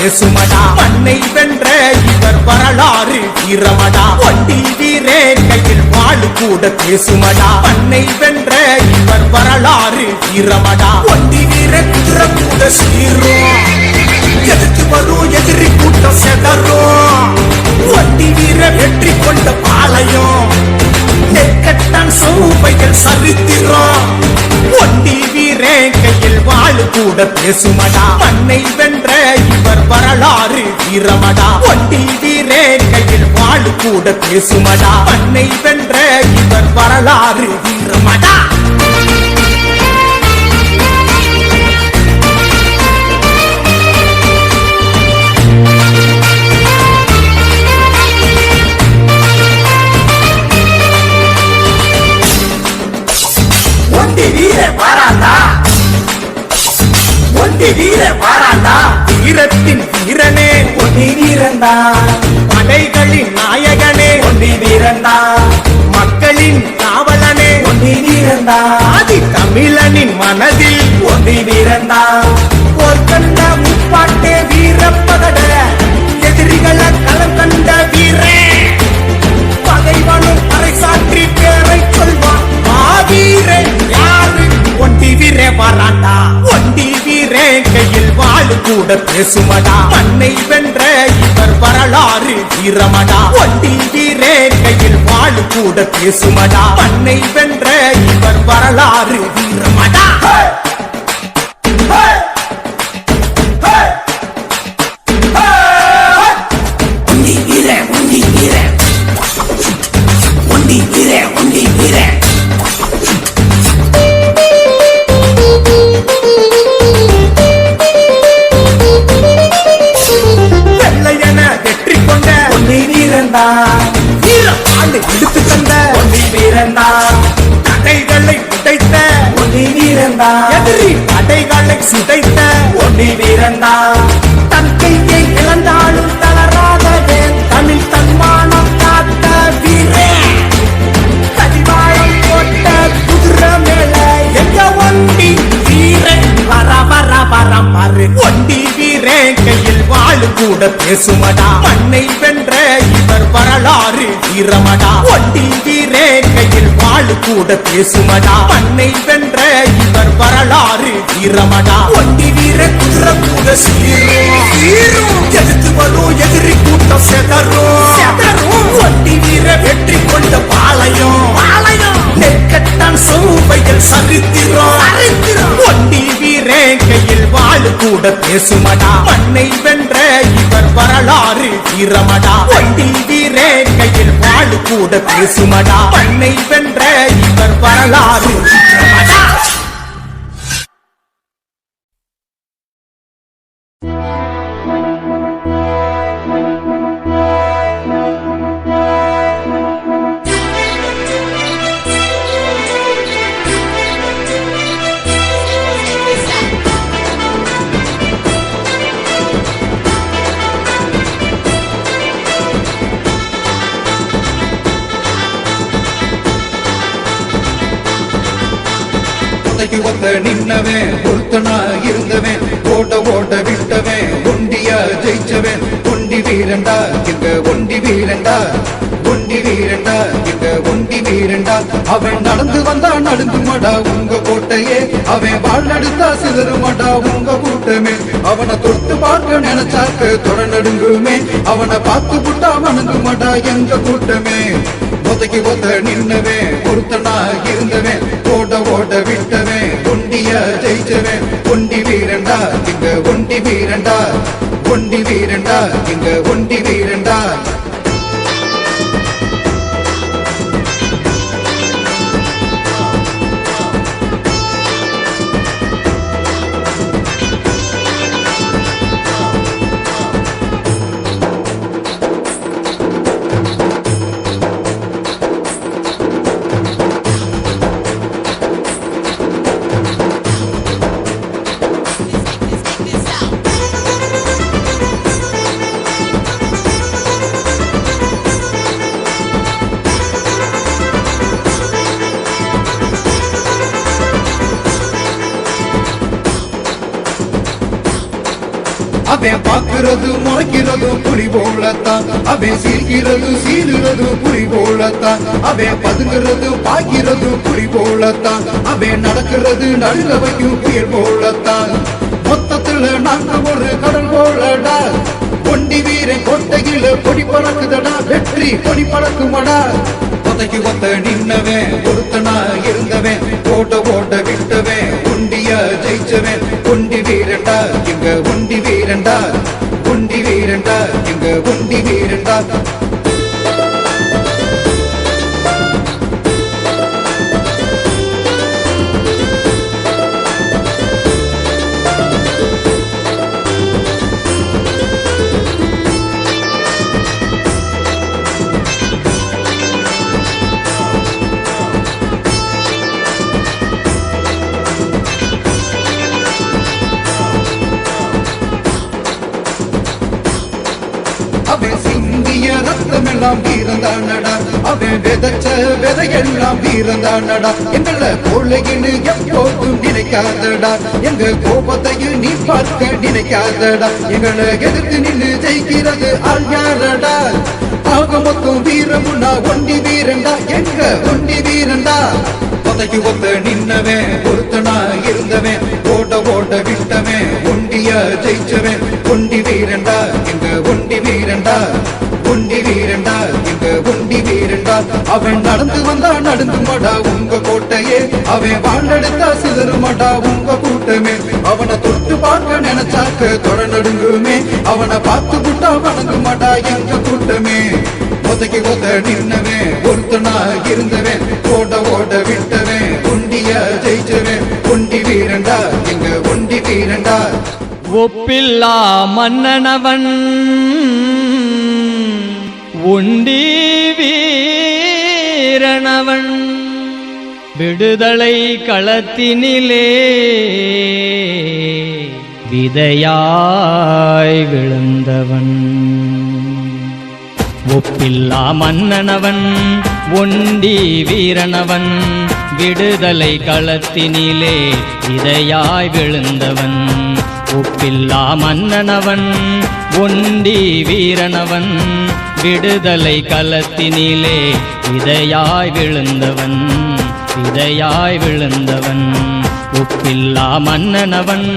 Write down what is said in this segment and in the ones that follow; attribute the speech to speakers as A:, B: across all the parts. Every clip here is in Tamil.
A: பேசுமடா. மண்ணை வென்ற இவர் வரலாறு வீரமடா. ஒண்டி வீரன் கையில் வாழு கூட பேசுமடா. மண்ணை வென்ற இவர் வரலாறு வீரமடா. ஒண்டி வீரன் குதிரை கூட சீரும். எதிர்த்து வரும் எதிரி கூட்டம் செதறும். ஒண்டி வீரன் வெற்றி கொண்ட பாளையம். நெற்கட்டான் சோவைகள் சரித்திரம். ஒண்டி வீரன் கையில் வாழு கூட பேசுமடா. மண்ணை வென்ற இவர் வரலாறு வீரமடா. ஒண்டி வீரன் கையில் வாழு கூட பேசுமடா. மண்ணை வென்ற இவர் வரலாறு வீரமடா. வீரத்தின் வீரனே ஒண்டி வீரந்தா. படைகளின் நாயகனே ஒண்டி வீரந்தா. மக்களின் காவலனே ஒண்டி வீரந்தா. ஆதி தமிழனின் மனதில் ஒண்டி வீரந்தா. போர் கண்ட முப்பாட்டே வீரப்பதட. எதிரிகளை களம் கண்ட வீரே. பகைவனும் பறைசாற்றி பேரை சொல்வான். மாவீரன் யாரு? ஒண்டி வீரே வராண்டா. ஒண்டி வீரே கையில் வாழு கூட பேசுமடா. மண்ணை வென்ற இவர் வரலாறு வீரமடா. ஒண்டி வீரே கையில் வாழு கூட பேசுமடா. மண்ணை வென்ற இவர் வரலாறு வீரமடா. ஒண்டி வீரே ஒண்டி வீரே ஒண்டி வீரே ஒண்டி வீரே. வீரப்பாண்டு எடுத்து தந்த ஒண்டி வீரந்தா. தடைகளை உடைத்த ஒண்டி வீரந்தா. எதிரி தடைகளை சிதைத்த ஒண்டி வீரந்தா. தன் கையை இழந்தாலும் தளராதவே தமிழ் தன்மானம் காத்த வீரே. கடிவாளம் போட்ட குதிரை மேல எங்க ஒண்டி வீரன் வர வர வரம் வரு. ஒண்டி வீரன் கையில் வாழு கூட பேசுமடா. மண்ணை வென்ற இவர் வரலாறு வீரமடா. ஒண்டி வீரன் கையில் வாழு கூட பேசுமடா. மண்ணை வென்ற இவர் வரலாறு வீரமடா. ஒண்டி வீரன் குதிரை கூட சீரும். எதிர்த்து வரும் எதிரி கூட்டம் செதறும். ஒண்டி வீரன் வெற்றி கொண்ட பாளையம். நெற்கட்டான் சோவைகள் சரித்திரம். ஒண்டி வீரன் கையில் வாழு கூட பேசுமடா. மண்ணை வென்ற இவர் வரலாறு வீரமடா. ஒண்டி வீரன் கையில் வாழு கூட பேசுமடா. மண்ணை வென்ற இவர் வரலாறு வீரமடா.
B: நின்னவன் பொருத்தனா இருந்தவன். ஓட ஓட விட்டவன் ஒண்டியா ஜெயிச்சவன். ஒண்டி வீரண்டா எங்க ஒண்டி வீரண்டா. ஒண்டி வீரண்டா எங்க ஒண்டி வீரண்டா. அவன் நடந்து வந்தா நடுங்குமடா உங்க கோட்டையே. அவன் வாழ் எடுத்தா சிதறுமடா உங்க கூட்டமே. அவனை தொட்டு பார்க்க நினைச்சாக்க தொட நடுங்குமே. அவனை பார்த்து புட்டா வணங்குமடா எங்க கூட்டமே. ஒதைக்கு ஒத்த நின்னவன் பொருத்தனா இருந்தவன். ஓட ஓட விட்டவன் ஒண்டியா ஜெயிச்சவன். ஒண்டி வீரண்டா இங்க ஒண்டி வீரண்டா. ஒண்டி வீரண்டா இங்க ஒண்டி வீரண்டா. அவன் பாக்குறது முறைக்கிறது புலி போலத்தான் அவன் சீர்கிறது சீருறது புலி போலத்தான் அவன் பதுங்கிறது பாய்கிறது புலி போலத்தான் அவன் நடக்கிறது நடுங்க வைக்கும் புயல் போலத்தான் மொத்தத்துல நாங்க ஒரு கடல் போலடா ஒண்டி வீரன் கோட்டையில கொடி பறக்குதடா வெற்றி கொடி பறக்குமடா ஒத்தைக்கு ஒத்த நின்னவன் ஒருத்தனா இருந்தவன் ஓட்ட ஓட்ட விட்டவன் ஒண்டியா ஜெயிச்சவன் ஒண்டி வீரண்டா எங்க ஒண்டி வீரண்டா ஒண்டி வீரண்டா எங்க ஒண்டி வீரண்டா அவன் சிந்திய ரத்தமெல்லாம் வீரந்தானடா அவன் விதைச்ச விதையெல்லாம் வீரந்தானடா எங்கள கொள்ளையின்னு எப்போதும் நினைக்காதடா எங்க கோபத்தையும் நீ பார்க்க நினைக்காதடா எங்களை எதிர்த்து நின்று ஜெயிக்கிறது ஆள் யாரடா ஆக மொத்தம் வீரமுன்னா ஒண்டி வீரண்டா எங்க ஒண்டி வீரண்டா ஒத்தைக்கு ஒத்த நின்னவன் ஒருத்தனா இருந்தவன் ஓட்ட ஓட்ட விட்டவன் ஒண்டியா ஜெயிச்சவன் ஒண்டி வீரண்டா எங்க ஒண்டி வீரண்டா ஒண்டி வீரண்டா எங்க ஒண்டி வீரண்டா அவன் நடந்து வந்தா நடந்து மாடா உங்க கோட்டையே அவன் வாழ்ந்தெடுத்தா சிதறுமாடா உங்க கூட்டமே அவனை தொட்டு பார்க்க நினைச்சாக்க தொட நடுங்குமே அவனை பார்த்து விட்டா வணங்க மாட்டா எங்க கூட்டமே ஒத்தைக்கு ஒத்த நின்னவன் ஒருத்தனா இருந்தவன் ஓட ஓட விட்டவன் ஒண்டியா ஜெயிச்சவன் ஒண்டி வீரண்டா எங்க ஒண்டி வீரண்டா
C: ஒப்பில்லா மன்னனவன் ஒண்டி வீரனவன் விடுதலை களத்தினிலே விதையாய் விழுந்தவன் ஒப்பில்லா மன்னனவன் ஒண்டி வீரனவன் விடுதலை களத்தினிலே விதையாய் விழுந்தவன் ஒப்பில்லா மன்னனவன் ஒண்டி வீரனவன் விடுதலை களத்தினிலே விதையாய் விழுந்தவன் விதையாய் விழுந்தவன் ஒப்பில்லா மன்னனவன்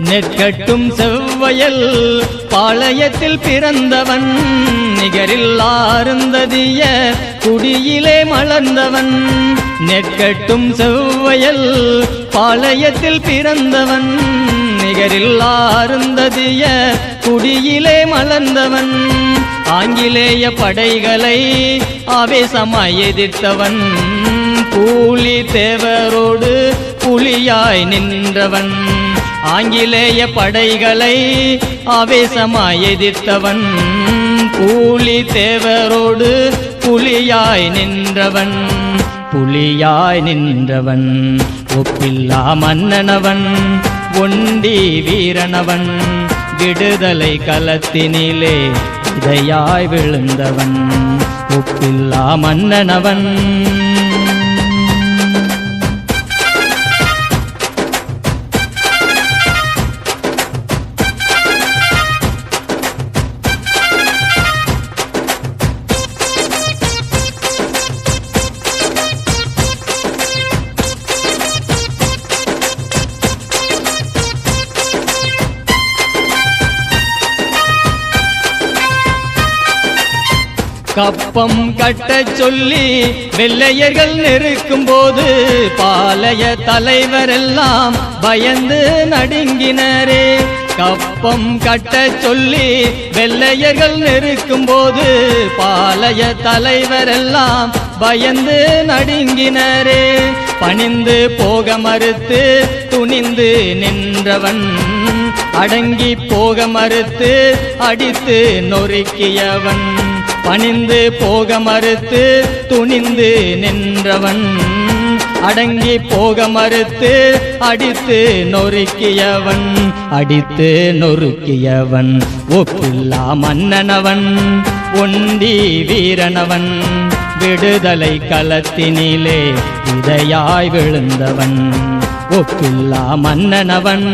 C: நெற்கட்டும் செவ்வையல் பாளையத்தில் பிறந்தவன் நிகரில்லா அருந்ததிய குடியிலே மலர்ந்தவன் நெற்கட்டும் செவ்வையல் பாளையத்தில் பிறந்தவன் நிகரில்லா அருந்ததிய குடியிலே மலர்ந்தவன் ஆங்கிலேய படைகளை ஆவேசமாய் எதிர்த்தவன் கூலி தேவரோடு புலியாய் நின்றவன் ஆங்கிலேய படைகளை ஆவேசமாய் எதிர்த்தவன் கூலி தேவரோடு புலியாய் நின்றவன் புலியாய் நின்றவன் ஒப்பில்லா மன்னனவன் ஒண்டி வீரனவன் விடுதலை களத்தினிலே விதையாய் விழுந்தவன் ஒப்பில்லா மன்னனவன் கப்பம் கட்டச் சொல்லி வெள்ளையர்கள் நெருக்கும் போது பாளைய தலைவரெல்லாம் பயந்து நடுங்கினரே கப்பம் கட்ட சொல்லி வெள்ளையர்கள் நெருக்கும் போது பாளைய தலைவரெல்லாம் பயந்து நடுங்கினரே. பணிந்து போக மறுத்து துணிந்து நின்றவன் அடங்கி போக மறுத்து அடித்து நொறுக்கியவன். பணிந்து போக மறுத்து துணிந்து நின்றவன் அடங்கி போக மறுத்து அடித்து நொறுக்கியவன். அடித்து நொறுக்கியவன் ஒப்பில்லா மன்னனவன் ஒண்டி வீரனவன். விடுதலை களத்தினிலே விதையாய் விழுந்தவன் ஒப்பில்லா மன்னனவன்.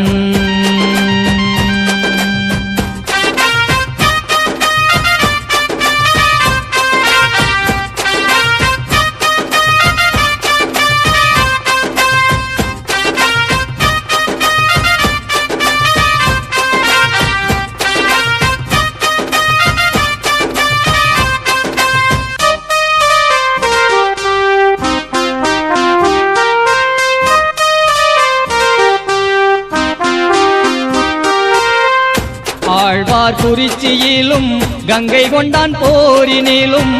C: குறிச்சியிலும் கங்கை கொண்டான் போரினிலும்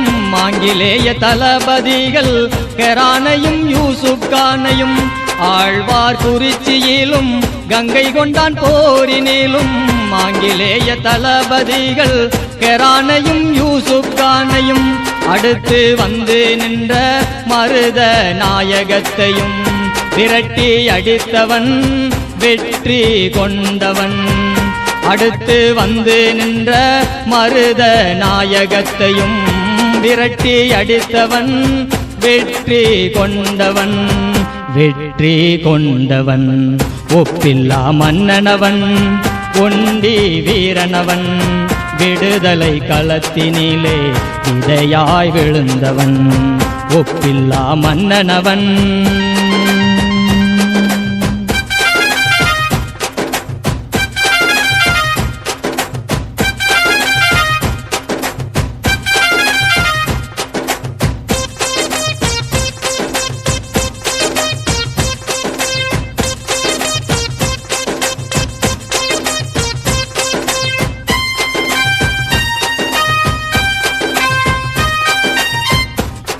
C: ஆங்கிலேய தளபதிகள் கெரானையும் யூசுப் கானையும். ஆழ்வார் குறிச்சியிலும் கங்கை கொண்டான் போரினிலும் ஆங்கிலேய தளபதிகள் கெரானையும் யூசுப் கானையும். அடுத்து வந்து நின்ற மருத நாயகத்தையும் விரட்டி அடித்தவன் வெற்றி கொண்டவன். அடுத்து வந்து நின்ற மருத நாயகத்தையும் விரட்டி அடித்தவன் வெற்றி கொண்டவன். வெற்றி கொண்டவன் ஒப்பில்லா மன்னனவன் ஒண்டி வீரனவன். விடுதலை களத்தினிலே விதையாய் விழுந்தவன் ஒப்பில்லா மன்னனவன்.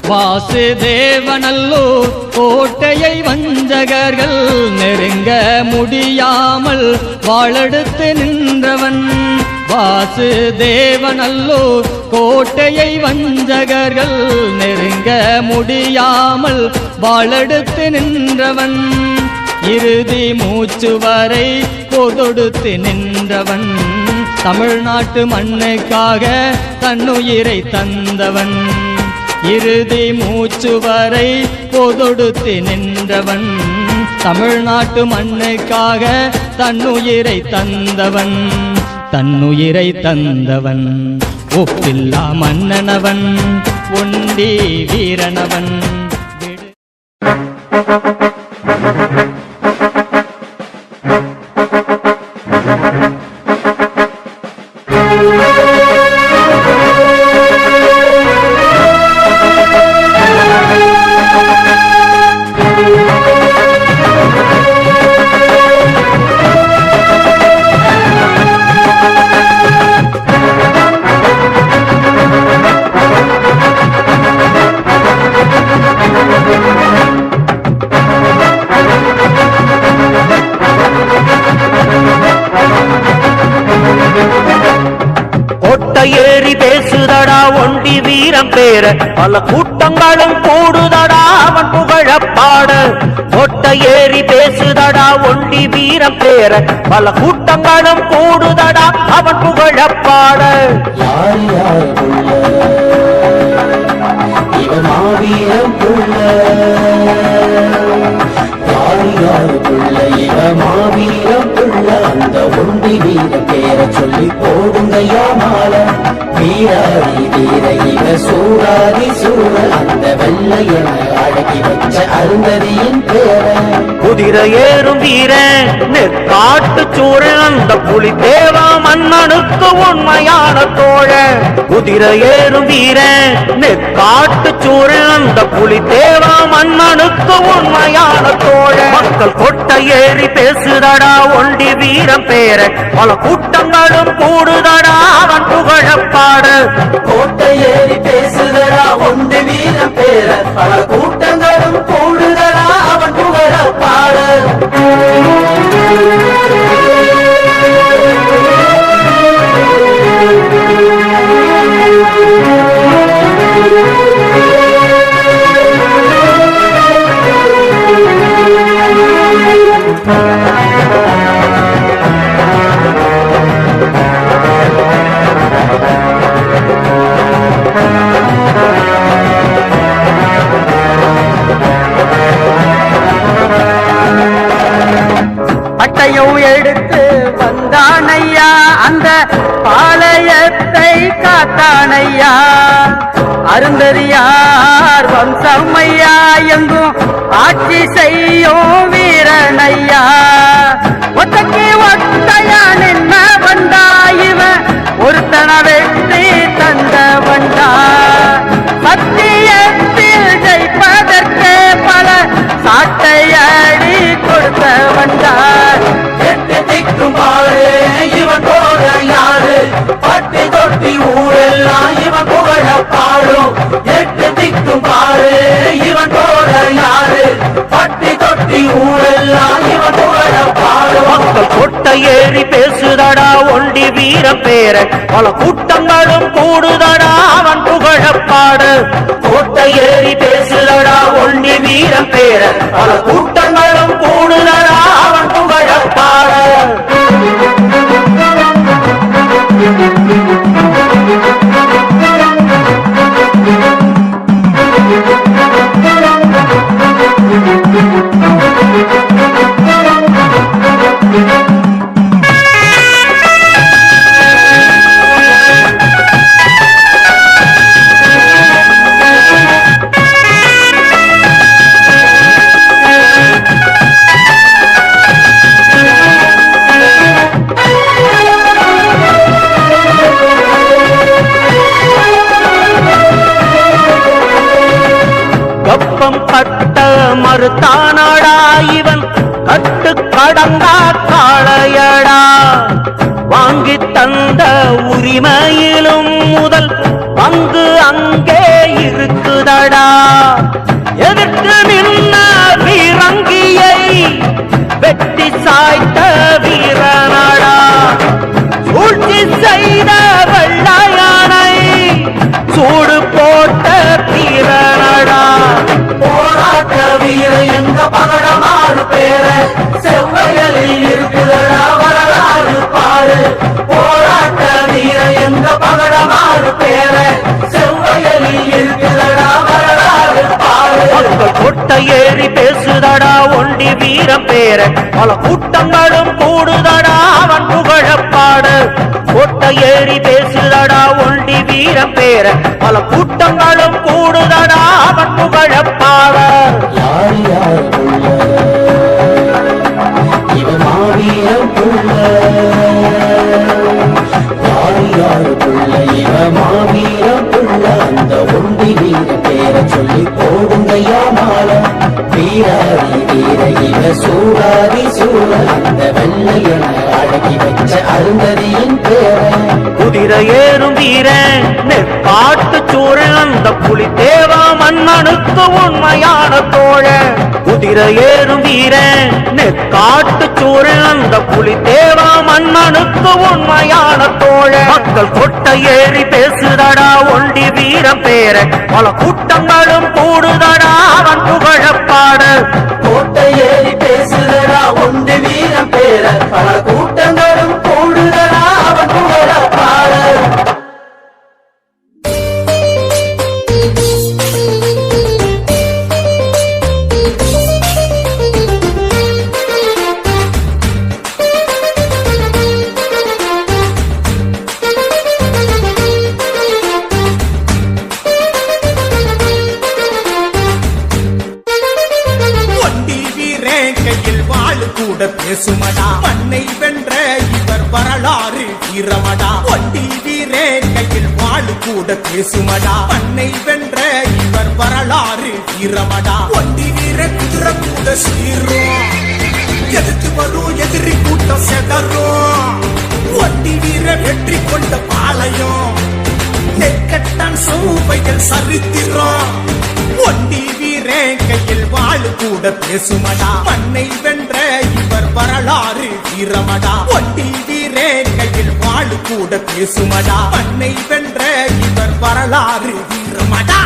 C: வாசுதேவனல்லூர் கோட்டையை வஞ்சகர்கள் நெருங்க முடியாமல் வாளெடுத்து நின்றவன். வாசுதேவனல்லூர் கோட்டையை வஞ்சகர்கள் நெருங்க முடியாமல் வாளெடுத்து நின்றவன். இறுதி மூச்சு வரை பொதொடுத்து நின்றவன். தமிழ்நாட்டு மண்ணுக்காக தன்னுயிரை தந்தவன். இறுதி மூச்சு வரை பொதொடுத்து நின்றவன். தமிழ்நாட்டு மண்ணுக்காக தன்னுயிரை தந்தவன். தன்னுயிரை தந்தவன் ஒப்பில்லா மன்னனவன் ஒண்டி வீரனவன்.
D: ஏறி பேசுதடா ஒண்டி வீரம் பேர பல கூட்டங்களும் கூடுதடா அவன் புகழப்பாட. கொட்ட ஏறி பேசுதடா ஒண்டி வீரம் பேர பல கூட்டங்களும் கூடுதடா அவன் புகழப்பாட.
E: யார் யார் புள்ள இவன் மாவீரம் புள்ள. யார் யார் புள்ள இவன் மாவீரம் புள்ள. அந்த ஒண்டி வீரம் பேர சொல்லி போடுங்கய்யா மாலை. வீராதி வீர இவ சூராதி சூர அந்த வெள்ளையன அடை அடக்கி வச்ச அருந்ததியின் பேரன்.
D: குதிரை ஏறும் வீரன் நெற்காட்டு சூரன் அந்த புலி தேவா மன்னனுக்கு உண்மையான தோழன். குதிரை ஏறும் வீரன் நெற்காட்டு சூரன் அந்த புலி தேவா மன்னனுக்கு உண்மையான தோழன். மக்கள் கொட்டை ஏறி பேசுதடா ஒண்டி வீரம் பேர பல கூட்டங்களும் கூடுதடா அவன் புகழப்பாட.
E: கோட்டை ஏறி பேசுதடா ஒன்று வீரம் பேர பல கூட்டங்களும் கூடுதடா அவன் புகழ பாட.
F: பட்டையும் எடுத்து வந்தானையா அந்த பாளையத்தை காத்தானையா. அருந்ததியார் வம்சமையா எங்கும் ஆட்சி செய்யும் வீரனையா. ஒத்தக்கி ஒத்தையா நின்ன வந்தா இவன் ஒருத்தன வெற்றி தந்த வந்தா. சத்தியத்தில் ஜெயிப்பதற்கு பல சாட்டையடி கொடுத்த வந்தார்.
E: எட்டு திக்கும் பாரு இவன் போல யாரு பட்டி தொட்டி ஊரெல்லாம் இவன் புகழ பாடும். எட்டு திக்கும் பாரு இவன் போல யாரு பட்டி தொட்டி ஊரெல்லாம் இவன் புகழ பாடும்.
D: மக்கள் கொட்டை ஏறி பேசுதடா ஒண்டி வீரம் பேர பல கூட்டங்களும் கூடுதடா அவன் புகழப்பாட.
E: கோட்டை ஏறி பேசுதடா ஒண்டி வீரம் பேர பல கூட்டங்களும் கூடுதடா அவன் புகழ பாட.
D: கப்பம் கட்ட மறுத்தானடா இவன் கட்டு கடங்கா காளையடா. வாங்கி தந்த உரிமையிலும் முதல் பங்கு அங்கே இருக்குதடா. எதிர்த்து நின்ன வீரங்கியை வெட்டி சாய்த்த வீரனடா. சூழ்ச்சி செய்த வெள்ளையானை சூடு போட்ட வீரனடா.
E: போராட்ட வீர எங்க பகடமாறு பேர செவ்வையலில் இருக்குதடா வரலாறு பாரு. போராட்ட வீர எங்க பகடமாறு பேர செவ்வையலில் இருக்குதடா வரலாறு பாரு.
D: மக்கள் கொட்டை ஏறி பேசுதடா ஒண்டி வீரம் பேர பல கூட்டங்களும் கூடுதடா அவன் புகழப்பாட. கொட்டை ஏறி பேசுதடா ஒண்டி வீரம் பேர பல கூட்டங்களும் கூடுதடா அவன் புகழப்பாட.
E: யார் யார் புள்ள இவ மாவீரம் புள்ள. யார் யார் புள்ள இவ மாவீரம் புள்ள. அந்த ஒண்டி வீர பேர சொல்லி போடுங்கய்யா மால. வீராதி வீர இவ சூடாதி சூழ அந்த வெள்ளையன அடக்கி வச்ச அருந்ததியின் பேரன்.
D: குதிரை ஏறும் வீரன் நெற்காட்டு சூரன் அந்த புலி தேவா மன்னனுக்கு உண்மையான தோழன். குதிரை ஏறும் வீரன் நெற்காட்டு சூரன் அந்த புலி தேவா மன்னனுக்கு உண்மையான தோழன். மக்கள் கொட்டை ஏறி பேசுதடா ஒண்டி வீரம் பேர பல கூட்டங்களும் கூடுதடா அவன் புகழப்பாட.
E: கோட்டை ஏறி பேசுதடா ஒன்று வீரம் பேர பல கூட்டங்களும் கூடுதடா அவன் புகழ பாட.
A: பேசுமடா மண்ணை வென்ற இவர் வரலாறு வீரமடா ஒண்டி வீரன் கையில் வாழு கூட பேசுமடா மண்ணை வென்ற இவர் வரலாறு வீரமடா ஒண்டி வீரன் குதிரை கூட சீரும் எதிர்த்து வரும் எதிரி கூட்டம் செதறும் ஒண்டி வீர வெற்றி கொண்ட பாளையம் நெற்கட்டான் சௌவைகள் சரித்திரம் ஒண்டி வீரன் கையில் வாழு கூட பேசுமடா மண்ணை வென்ற இவர் வரலாறு வீரமடா ஒண்டி வீரன் கையில் வாழு கூட பேசுமடா மண்ணை வென்ற இவர் வரலாறு வீரமடா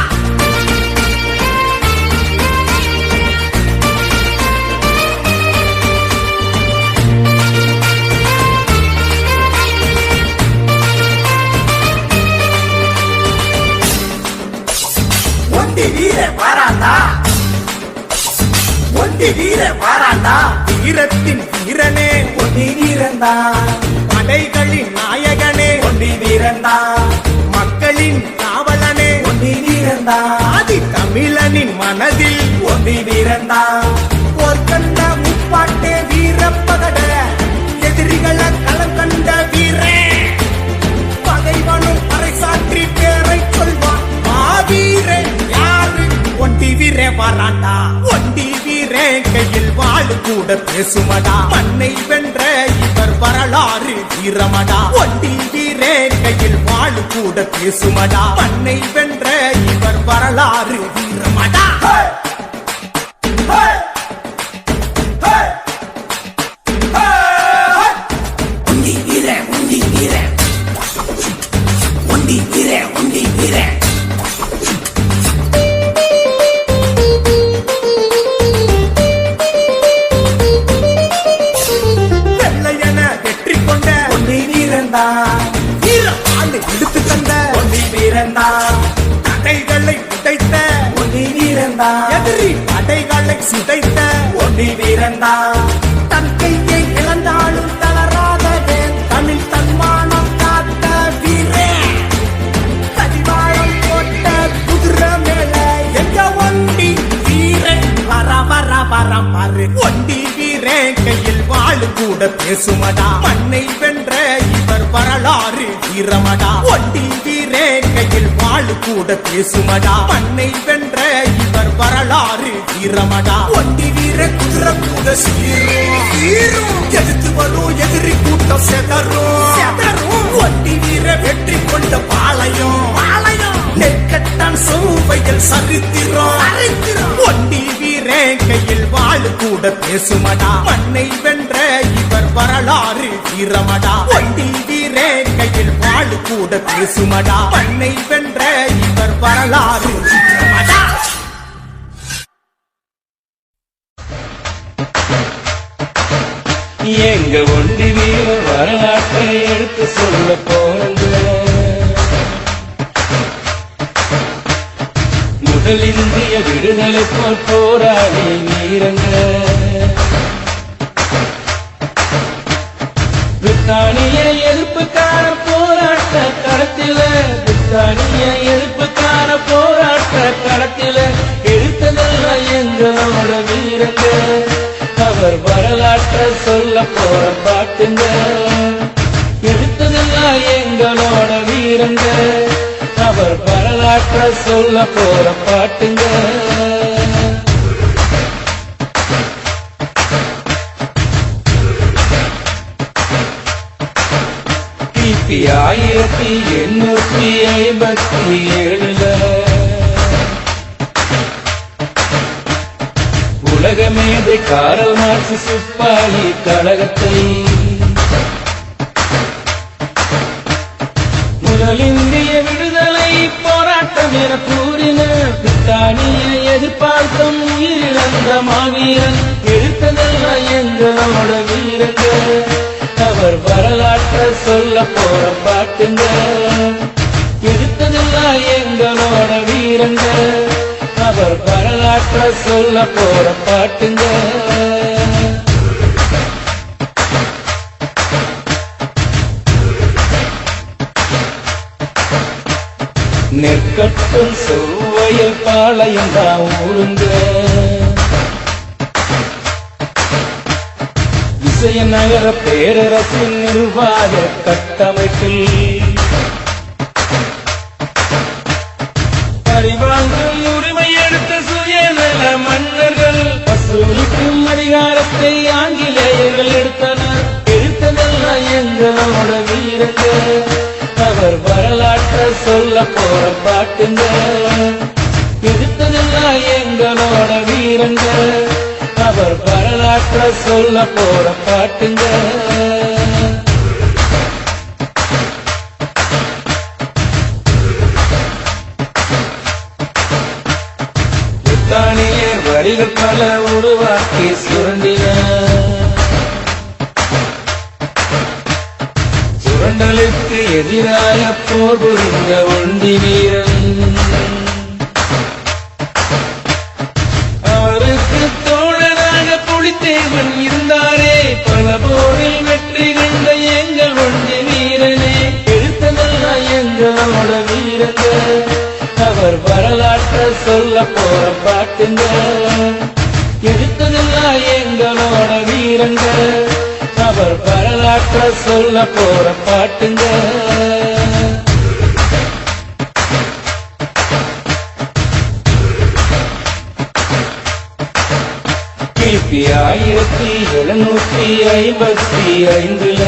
A: ஒண்டி வீர வாராண்டா ஒண்டி வீர வாராண்டா வீரத்தின் வீரனே ஒண்டி வீரந்தா படைகளின் நாயகனே ஒண்டி வீரந்தா மக்களின் காவலனே ஒண்டி வீரந்தா ஆதி தமிழனின் மனதில் ஒண்டி வீரந்தா போர்க்கண்ட முப்பாட்டே வீரப்பகட எதிரிகளை களம் கண்ட வீரே பகைவனும் பறைசாற்றி பேரை சொல்வான் மாவீரன் யாரு ஒண்டி வீரே வராண்டா ஒண்டி வீரன் கையில் வாழு கூட பேசுமடா மண்ணை வென்ற இவர் வரலாறு வீரமடா ஒண்டி வீரன் கையில் வாழு கூட பேசுமடா மண்ணை வென்ற இவர் வரலாறு வீரமடா ஒண்டி வீரன் ஒண்டி வீரன் ஒண்டி வீரன் ஒண்டி வீரன் வெள்ளையன வெற்றி கொண்ட ஒண்டி வீரந்தா வீரவாளை எடுத்து தந்த ஒண்டி வீரந்தா தடைகளை உடைத்த ஒண்டி வீரந்தா எதிரி தடைகளை சிதைத்த ஒண்டி வீரந்தா தன் கையை இழந்தாலும் தளராதவன் தமிழ் தன்மானம் காத்த வீரன் கடிவாளம் போட்ட குதிரை மேல எங்க ஒண்டி வீரன் வர வர வரம் பாரு ஒண்டி வீரன் கையில் வாழு கூட பேசுமடா மண்ணை வென்ற இவர் வரலாறு வீரமடா ஒண்டி வீரன் கையில் வாழு கூட பேசுமடா மண்ணை வென்ற இவர் வரலாறு வீரமடா ஒண்டி வீர குதிரை கூட சீரும் எதிர்த்து வரும் எதிரி கூட்டம் செதறும் ஒண்டி வீர வெற்றி கொண்ட பாளையம் நெற்கட்டான் சௌவைகள் சரித்திரம் ஒண்டி வீரன் கையில் வாழு கூட பேசுமடா மண்ணை வென்ற இவர் வரலாறு வீரமடா ஒண்டி வீரன் கையில் வாழு கூட பேசுமடா மண்ணை வென்ற இவர் வரலாறு வீரமடா
C: எங்க ஒண்டி வீர வரலாற்றை எடுத்து சொல்ல போங்க முதல் இந்திய விடுதலை போல் போராடி வீரங்க பிரித்தானிய எதிர்ப்புக்கான போராட்ட களத்தில பிரித்தானிய எதிர்ப்புக்கான போராட்ட களத்தில எடுத்ததெல்லாம் எங்களோட வீரங்க அவர் வரலாற்றை சொல்ல போற பாட்டுங்க எடுத்ததெல்லாம் எங்களோட வீரங்க அவர் வரலாற்றை சொல்ல போற பாட்டுங்க கிபி 1857 உலக மேதை காரல் மார்க்ஸ் சிப்பாயி கழகத்தை முதல் இந்திய விடுதலை போராட்டம் என கூறின பிரித்தானிய எதிர்பார்த்தும் உயிரிழந்த மாவீரன் எடுத்ததெல்லாம் எங்களோட வீரங்க அவர் வரலாற்றை சொல்ல போற பாட்டுங்க எடுத்ததெல்லாம் எங்களோட வீரங்க அவர் வரலாற்றை சொல்ல போற பாட்டுங்க நெற்கட்டும் செவ்வையில் பாளையம் தான் ஊருங்க விசயநகர பேரரசின் நிர்வாக கட்டமைப்பில் பரிவாங்கும் உரிமை எடுத்த சுயநல மன்னர்கள் வசூலிக்கும் அதிகாரத்தை ஆங்கிலேயர்கள் எடுத்தனர். எடுத்ததெல்லாம் எங்களோட வீரங்க, அவர் வரலாற்ற சொல்ல போற பாட்டுங்க. எடுத்ததெல்லாம் எங்களோட வீரங்க, அவர் வரலாற்ற சொல்ல போற பாட்டுங்க. பிரித்தானியர் வரிகள் பல உருவாக்கி சுரண்டின. சுரண்டலுக்கு எதிராக போர் புரிந்த ஒண்டி வீரன், அவருக்கு தோழராக புலித்தேவன் இருந்தாரே. பல போரில் வெற்றி கண்ட எங்கள் ஒண்டி வீரனே. எடுத்ததெல்லாம் எங்களோட வீரங்க, அவர் வரலாற்ற சொல்ல போற பாட்டுங்க. எடுத்ததெல்லாம் எங்களோட வீரங்க, அவர் வரலாற்ற சொல்ல போற பாட்டுங்க. கிபி 1755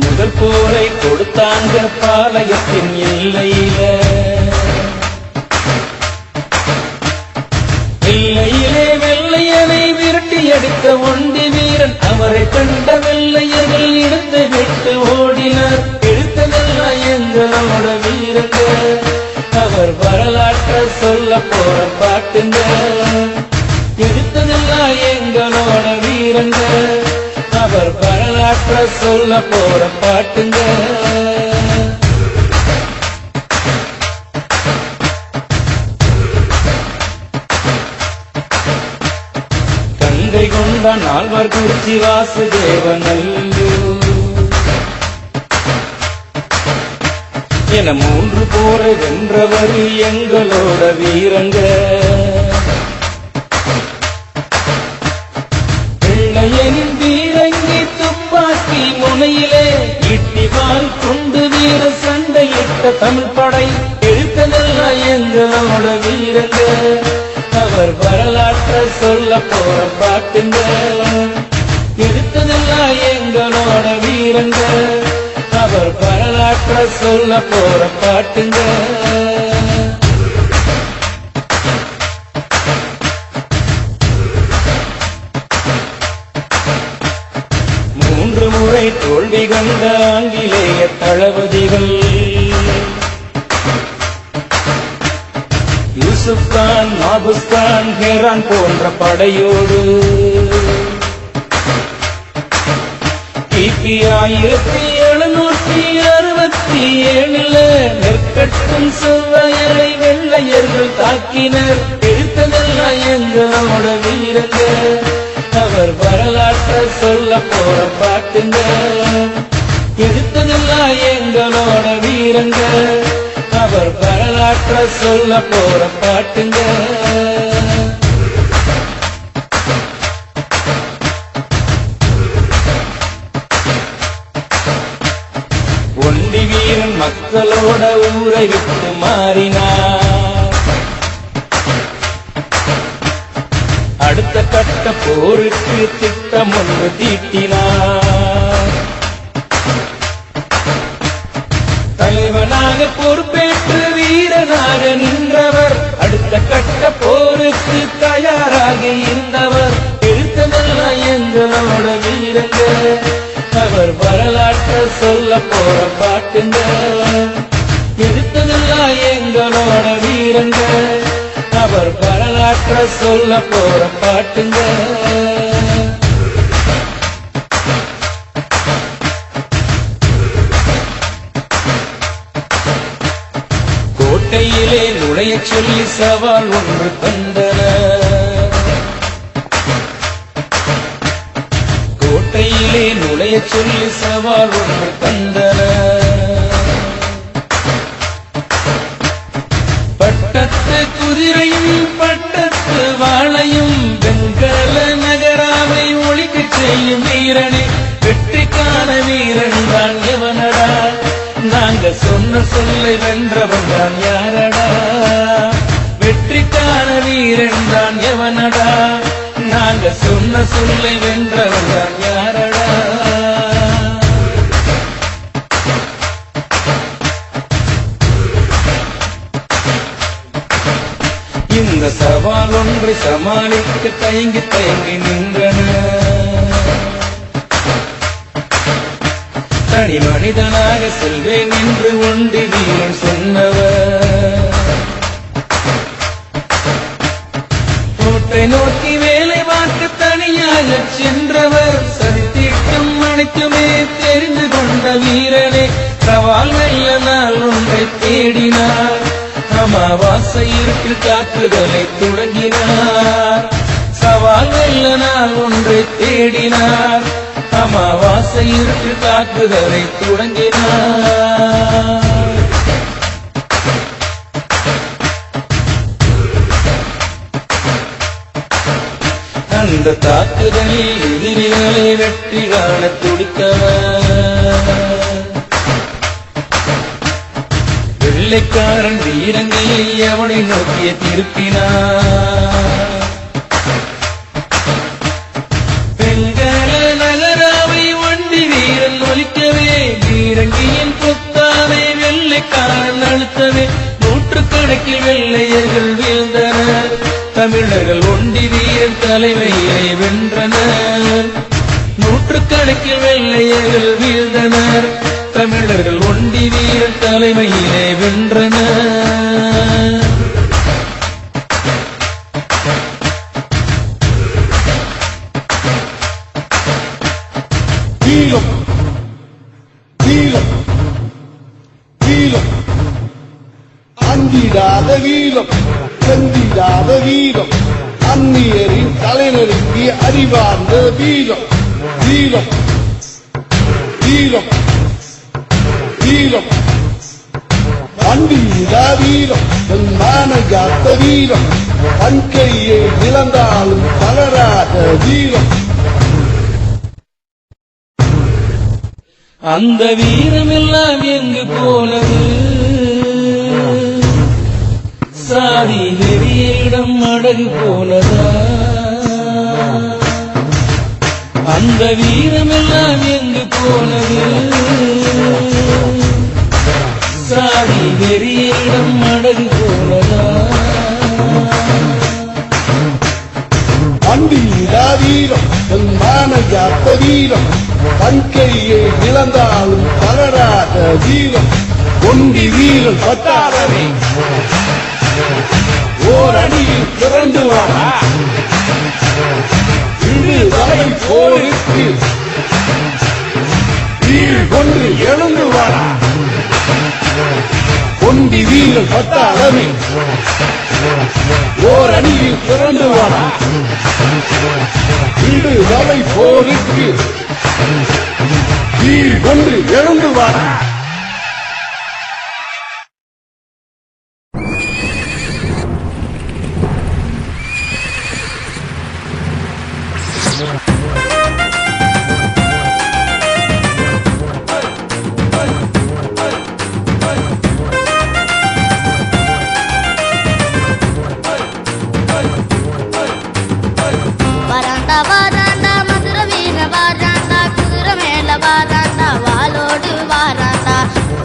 C: முதல் போரை கொடுத்தாங்க பாளையத்தின் எல்லையில. எல்லையிலே வெள்ளையனை விரட்டி எடுத்த ஒண்டி வீரன், அவரை கண்ட வெள்ளையர்கள் எடுத்து விட்டு ஓடினார். எடுத்ததெல்லாம் எங்களோட வீரங்க, அவர் வரலாற்ற சொல்ல போற பாட்டுங்க. எடுத்ததெல்லாம் எங்களோட வீரங்க, அவர் வரலாற்ற சொல்ல போற பாட்டுங்க. கங்கை கொண்ட நால்வர் குறிச்சி வாசுதேவநல்லூர் என 3 போரை வென்றவர் எங்களோட வீரங்க. வெள்ளையனின் வீரங்கி துப்பாக்கி முனையிலே இட்டிவால் கொண்டு வீர சண்டையிட்ட தமிழ் படை. எடுத்ததெல்லாம் எங்களோட வீரங்க, அவர் வரலாற்ற சொல்ல போற பாட்டுங்க. எடுத்ததெல்லாம் எங்களோட வீரங்க, அவர் வரலாற்ற சொல்ல போற பாட்டுங்க. முறை தோல்வி கண்ட ஆங்கிலேய தளபதிகள் யூசுப் கான், மாபுஸ் கான், ஹேரான் போன்ற படையோடு கிபி 1767 நெற்கட்டும் செவ்வாயரை வெள்ளையர்கள் தாக்கினர். எடுத்ததெல்லாம் எங்களோட வீரங்க, அவர் வரலாற்ற சொல்ல போற பாட்டுங்க. எடுத்ததெல்லாம் எங்களோட வீரங்க, அவர் வரலாற்ற சொல்ல போற பாட்டுங்க. ஒண்டி வீரன் மக்களோட ஊரை விட்டு மாறினார். அடுத்த கட்ட போருக்கு திட்டம் ஒன்று தீட்டினார். தலைவனாக பொறுப்பேற்று வீரனாக நின்றவர், அடுத்த கட்ட போருக்கு தயாராக இருந்தவர். எடுத்ததெல்லாம் எங்களோட வீரங்க, அவர் வரலாற்ற சொல்ல போற பாட்டுங்க. எடுத்ததெல்லாம் எங்களோட வீரங்க, அவர் வரலாற்ற சொல்ல போற பாட்டுங்க. கோட்டையிலே நுழைய சொல்லி சவால் ஒன்று தந்தனர். கோட்டையிலே நுழைய சொல்லி சவால் ஒன்று தந்தனர். பட்டத்து குதிரையும் பட்டத்து வாளையும் வீரனே வெற்றிக்கான வீரன் தான் எவனடா நாங்க சொன்ன சொல்லை வென்றவன் தான் யாரடா வெற்றிக்கான வீரன் தான் எவனடா நாங்க சொன்ன சொல்லை வென்றவன் தான் யாரடா இந்த சவால் ஒன்றை சமாளிக்க தயங்கி தயங்கி நின்றன தனி மனிதனாக செல்வேன் என்று ஒண்டி வீரன் சொன்னவர் கோட்டை நோக்கி வேலை பார்க்க தனியாக சென்றவர் சதித்திட்டம் அனைத்துமே தெரிந்து கொண்ட வீரனே சவால் வெல்ல நாள் ஒன்றை தேடினார் அமாவாசை இருட்டில் காற்றுகளை தொடங்கினார் சவால் வெல்ல நாள் ஒன்றை தேடினார் அமாவாசை இருட்டில் காற்றுகளை தொடங்கினார் அந்த தாக்குதலில் எதிரிகளை வெற்றி காண துடித்தவர் வெள்ளைக்காரன் வீரங்களை அவனை நோக்கிய திருப்பினார் வெங்கல நகராவை வண்டி வீரன் ஒலிக்கவே வீரங்கியின் கொத்தாவை வெள்ளைக்காரன் அழுத்தவே நூற்றுக்கணக்கில் வெள்ளையர்கள் வீழ்ந்தனர் தமிழர்கள் ஒண்டி வீரன் தலைமையை வென்றனர் நூற்றுக்கணக்கில் வெள்ளையர்கள் வீழ்ந்தனர் தமிழர்கள் ஒண்டி வீரன் தலைமையிலே வென்றனர்
G: வீரம் வீரம் வீரம் அந்திடாத வீரம் செந்திடாத வீரம் அந்நியரின் தலைநடுங்கி அறிவார்ந்த வீரம் வீரம் வீரம் வீரம் அந்திடா வீரம் மானகாத்த வீரம் தன் கையை இழந்தாலும் தளராத வீரம்
C: அந்த வீரமெல்லாம் எங்கு போனது சாதி வெறியிடம் அடகு போனதா அந்த வீரமெல்லாம் எங்கு போனது சாதி வெறியிடம் அடகு போனதா
G: அந்திடா வீரம் மானகாத்த வீரம் தன் கையை இழந்தாலும் தளராத வீரம் ஒண்டி வீரன் பட்டாளமே ஓர் அடியில் திரண்டு வாரா இடு வரை போருக்கு வீழ் கொன்று எழுந்து வாரா ஒண்டி வீரன் பட்டாளமே ஓர் அடியில் திரண்டு வாரா இடு வரை போருக்கு வீழ் கொன்று எழுந்து வாரா
H: வாராண்டா வாராண்டா மதுர வீர வாராண்டா குதிரை மேல வாராண்டா வாளோடு வாராண்டா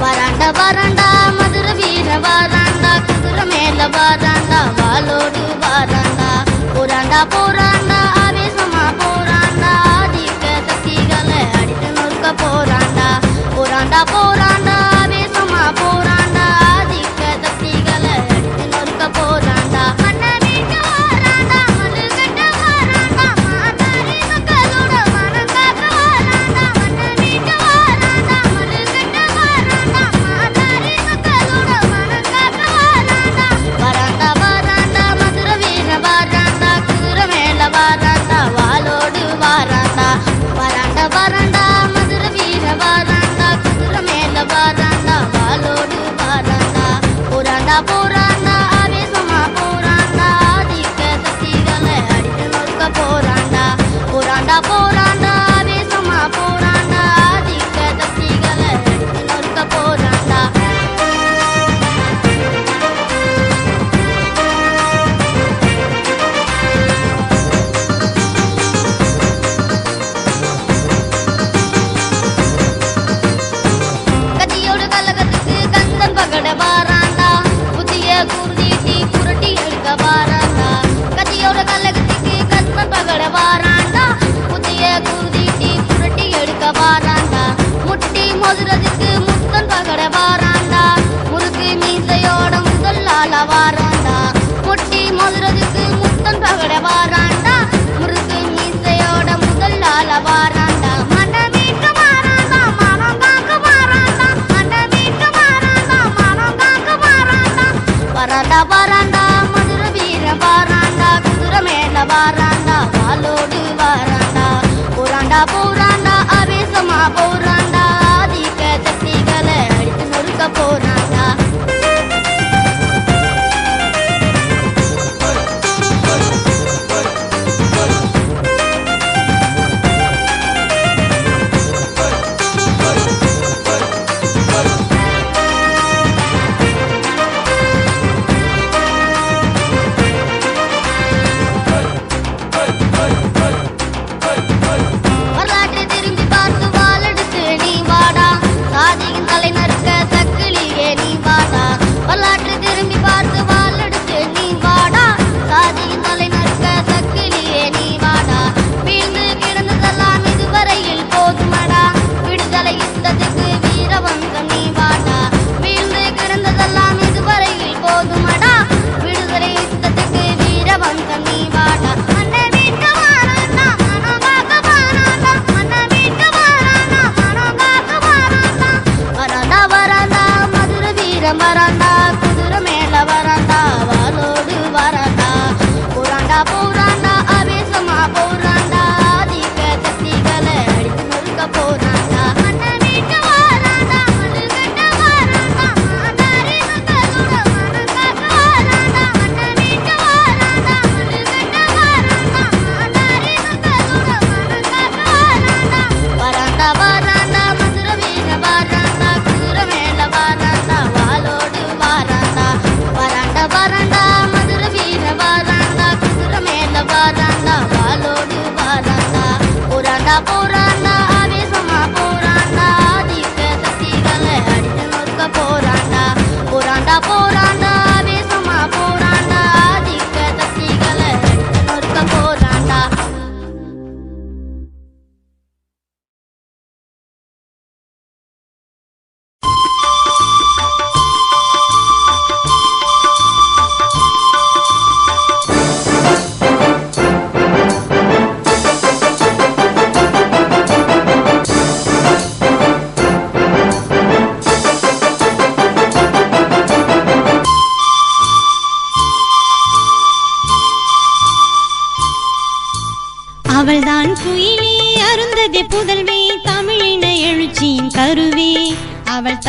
H: வாராண்டா வாராண்டா மதுர வீர வாராண்டா குதிரை மேல வாராண்டா வாளோடு வாராண்டா போராண்டா போராண்டா ஆவேசமா போராண்டா ஆதிக்க சக்திகளை அடித்து நொறுக்க போராண்டா போராண்டா போராண்டா ஆவேசமா போராண்டா ஆதிக்க சக்திகளை அடித்து நொறுக்க போராண்டா வாராண்டா வாராண்டா மதுர வீர வாராண்டா குதிரை மேல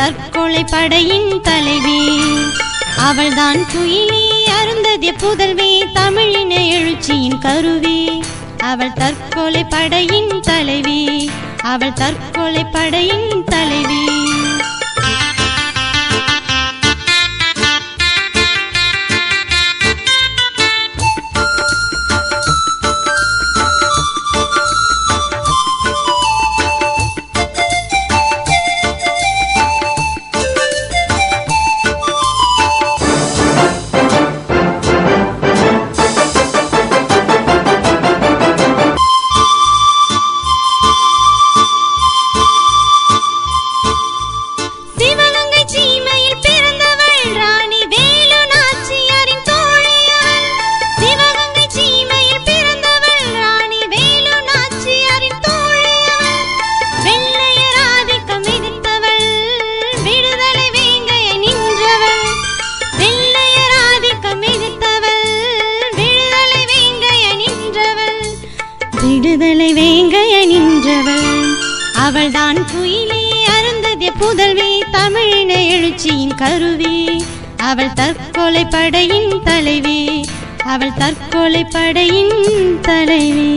H: தற்கொலை படையின் தலைவி. அவள்தான் குயிலி அருந்ததிய புதல்வி, தமிழின எழுச்சியின் கருவி. அவள் தற்கொலை படையின் தலைவி, அவள் தற்கொலை படையின் தலைவி. விடுதலை வேங்கைய நின்றவள் அவள்தான் குயிலி அருந்ததிய புதல்வி, தமிழின எழுச்சியின் கருவி. அவள் தற்கொலை படையின் தலைவி, அவள் தற்கொலை படையின் தலைவி.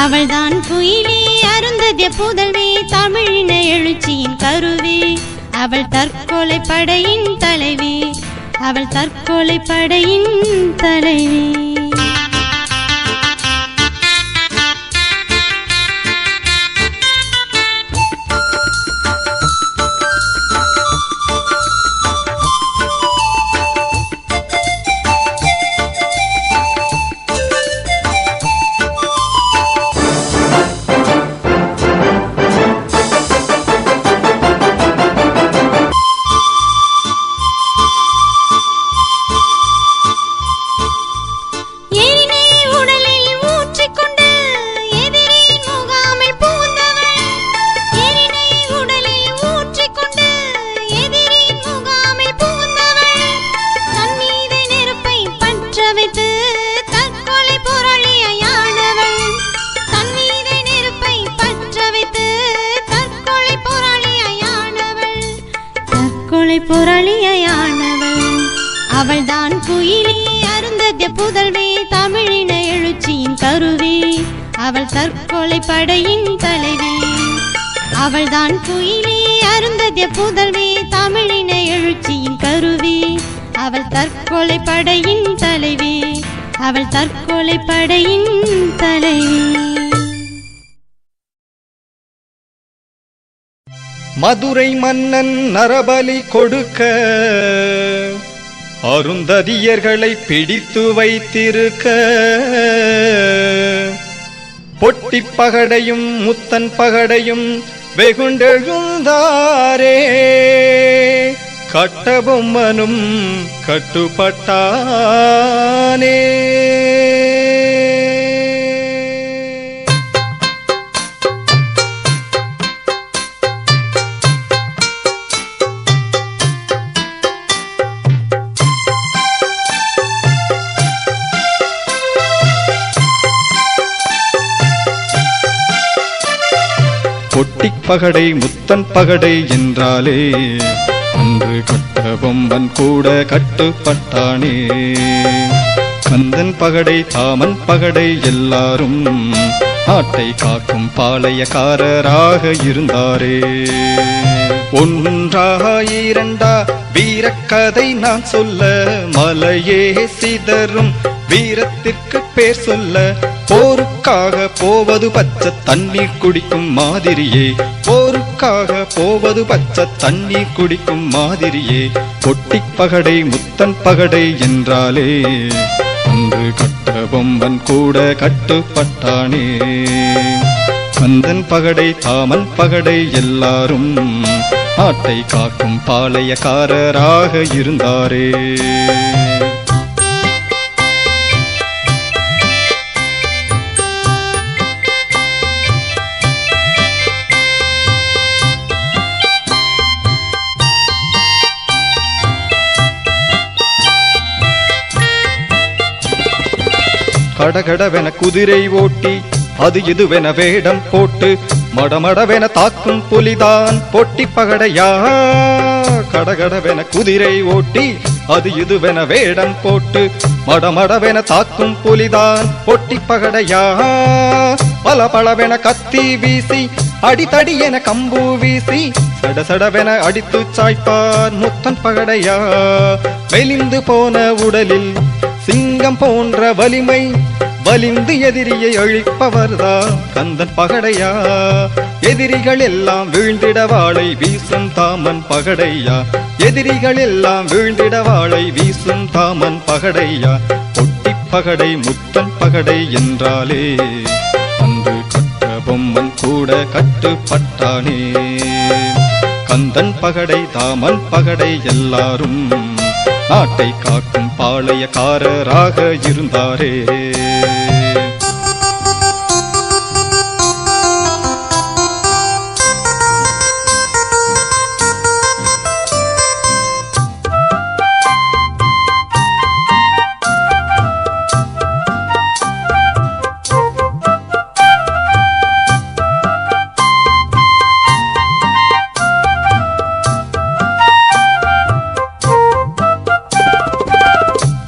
H: அவள்தான் குயிலி அருந்ததிய புதல்வி, தமிழின எழுச்சியின் கருவி. அவள் தற்கொலை படையின் தலைவி, அவள் தற்கொலை படையின் தலைவி. போராளியானவள் அவள்தான் குயிலி அருந்ததிய புதல்வி, தமிழின எழுச்சியின் கருவி. அவள் தற்கொலை படையின் தலைவி, அவள்தான் குயிலி அருந்ததிய புதல்வி, தமிழின எழுச்சியின் கருவி. அவள் தற்கொலை படையின் தலைவி, அவள் தற்கொலை படையின் தலைவி.
I: மதுரை மன்னன் நரபலி கொடுக்க அருந்ததியர்களை பிடித்து வைத்திருக்க, பொட்டிப் பகடையும் முத்தன் பகடையும் வெகுண்டெழுந்தாரே, கட்டபொம்மனும் கட்டுப்பட்டானே. பொட்டிப் பகடை முத்தன் பகடை என்றாலே அன்று கட்டபொம்மன் கூட கட்டுப்பட்டானே. கந்தன் பகடை தாமன் பகடை எல்லாரும் நாட்டை காக்கும் பாளையக்காரராக இருந்தாரே. ஒன்றா இரண்டா வீரக்கதை நான் சொல்ல, மலையே சிதறும் வீரத்திற்கு பேர் சொல்ல, போருக்காக போவது பச்சை தண்ணீர் குடிக்கும் மாதிரியே, போருக்காக போவது பச்சை தண்ணீர் குடிக்கும் மாதிரியே. பொட்டிப் பகடை முத்தன் பகடை என்றாலே அன்று கட்ட பொம்மன் கூட கட்டுப்பட்டானே. கந்தன் பகடை தாமன் பகடை எல்லாரும் நாட்டை காக்கும் பாளையக்காரராக இருந்தாரே. கடகடவென குதிரை ஓட்டி அது இதுவென வேடம் போட்டு, மடமடவென தாக்கும் புலிதான் பொட்டி பகடையா. கடகடவென குதிரை ஓட்டி அது இதுவென வேடம் போட்டு, மடமடவென தாக்கும் புலிதான் பொட்டி பகடையா. பலபளவென கத்தி வீசி அடித்தடி என கம்பு வீசி, சடசடவென அடித்து சாய்ப்பார் முத்தன் பகடையா. மெலிந்து போன உடலில் சிங்கம் போன்ற வலிமை, வலிந்து எதிரியை அழிப்பவர்தான் கந்தன் பகடையா. எதிரிகள் எல்லாம் வீழ்ந்திட வாளை வீசும் தாமன் பகடையா, எதிரிகள் எல்லாம் வீழ்ந்திட வாளை வீசும் தாமன் பகடையா. பொட்டிப் பகடை முத்தன் பகடை என்றாலே அன்று கட்ட பொம்மன் கூட கட்டுப்பட்டானே. கந்தன் பகடை தாமன் பகடை எல்லாரும் நாட்டை காக்கும் பாளையக்காரராக இருந்தாரே.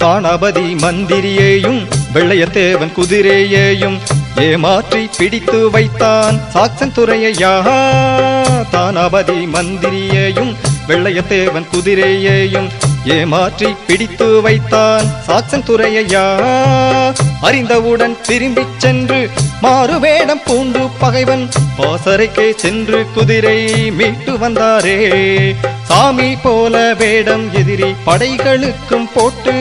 I: தானாபதி மந்திரியையும் வெள்ளையத்தேவன் குதிரையையும் ஏமாற்றி பிடித்து வைத்தான் சாக்சன் துரையா. தானாபதி மந்திரியையும் வெள்ளையத்தேவன் குதிரையையும் ஏமாற்றி பிடித்து வைத்தான் சாக்சன் துரையா. அறிந்தவுடன் திரும்பிச் சென்று மாறுவேடம் பூண்டு பகைவன் பாசறைக்கே சென்று குதிரை மீட்டு வந்தாரே. சாமி போல வேடம் எதிரி படைகளுக்கும் போட்டு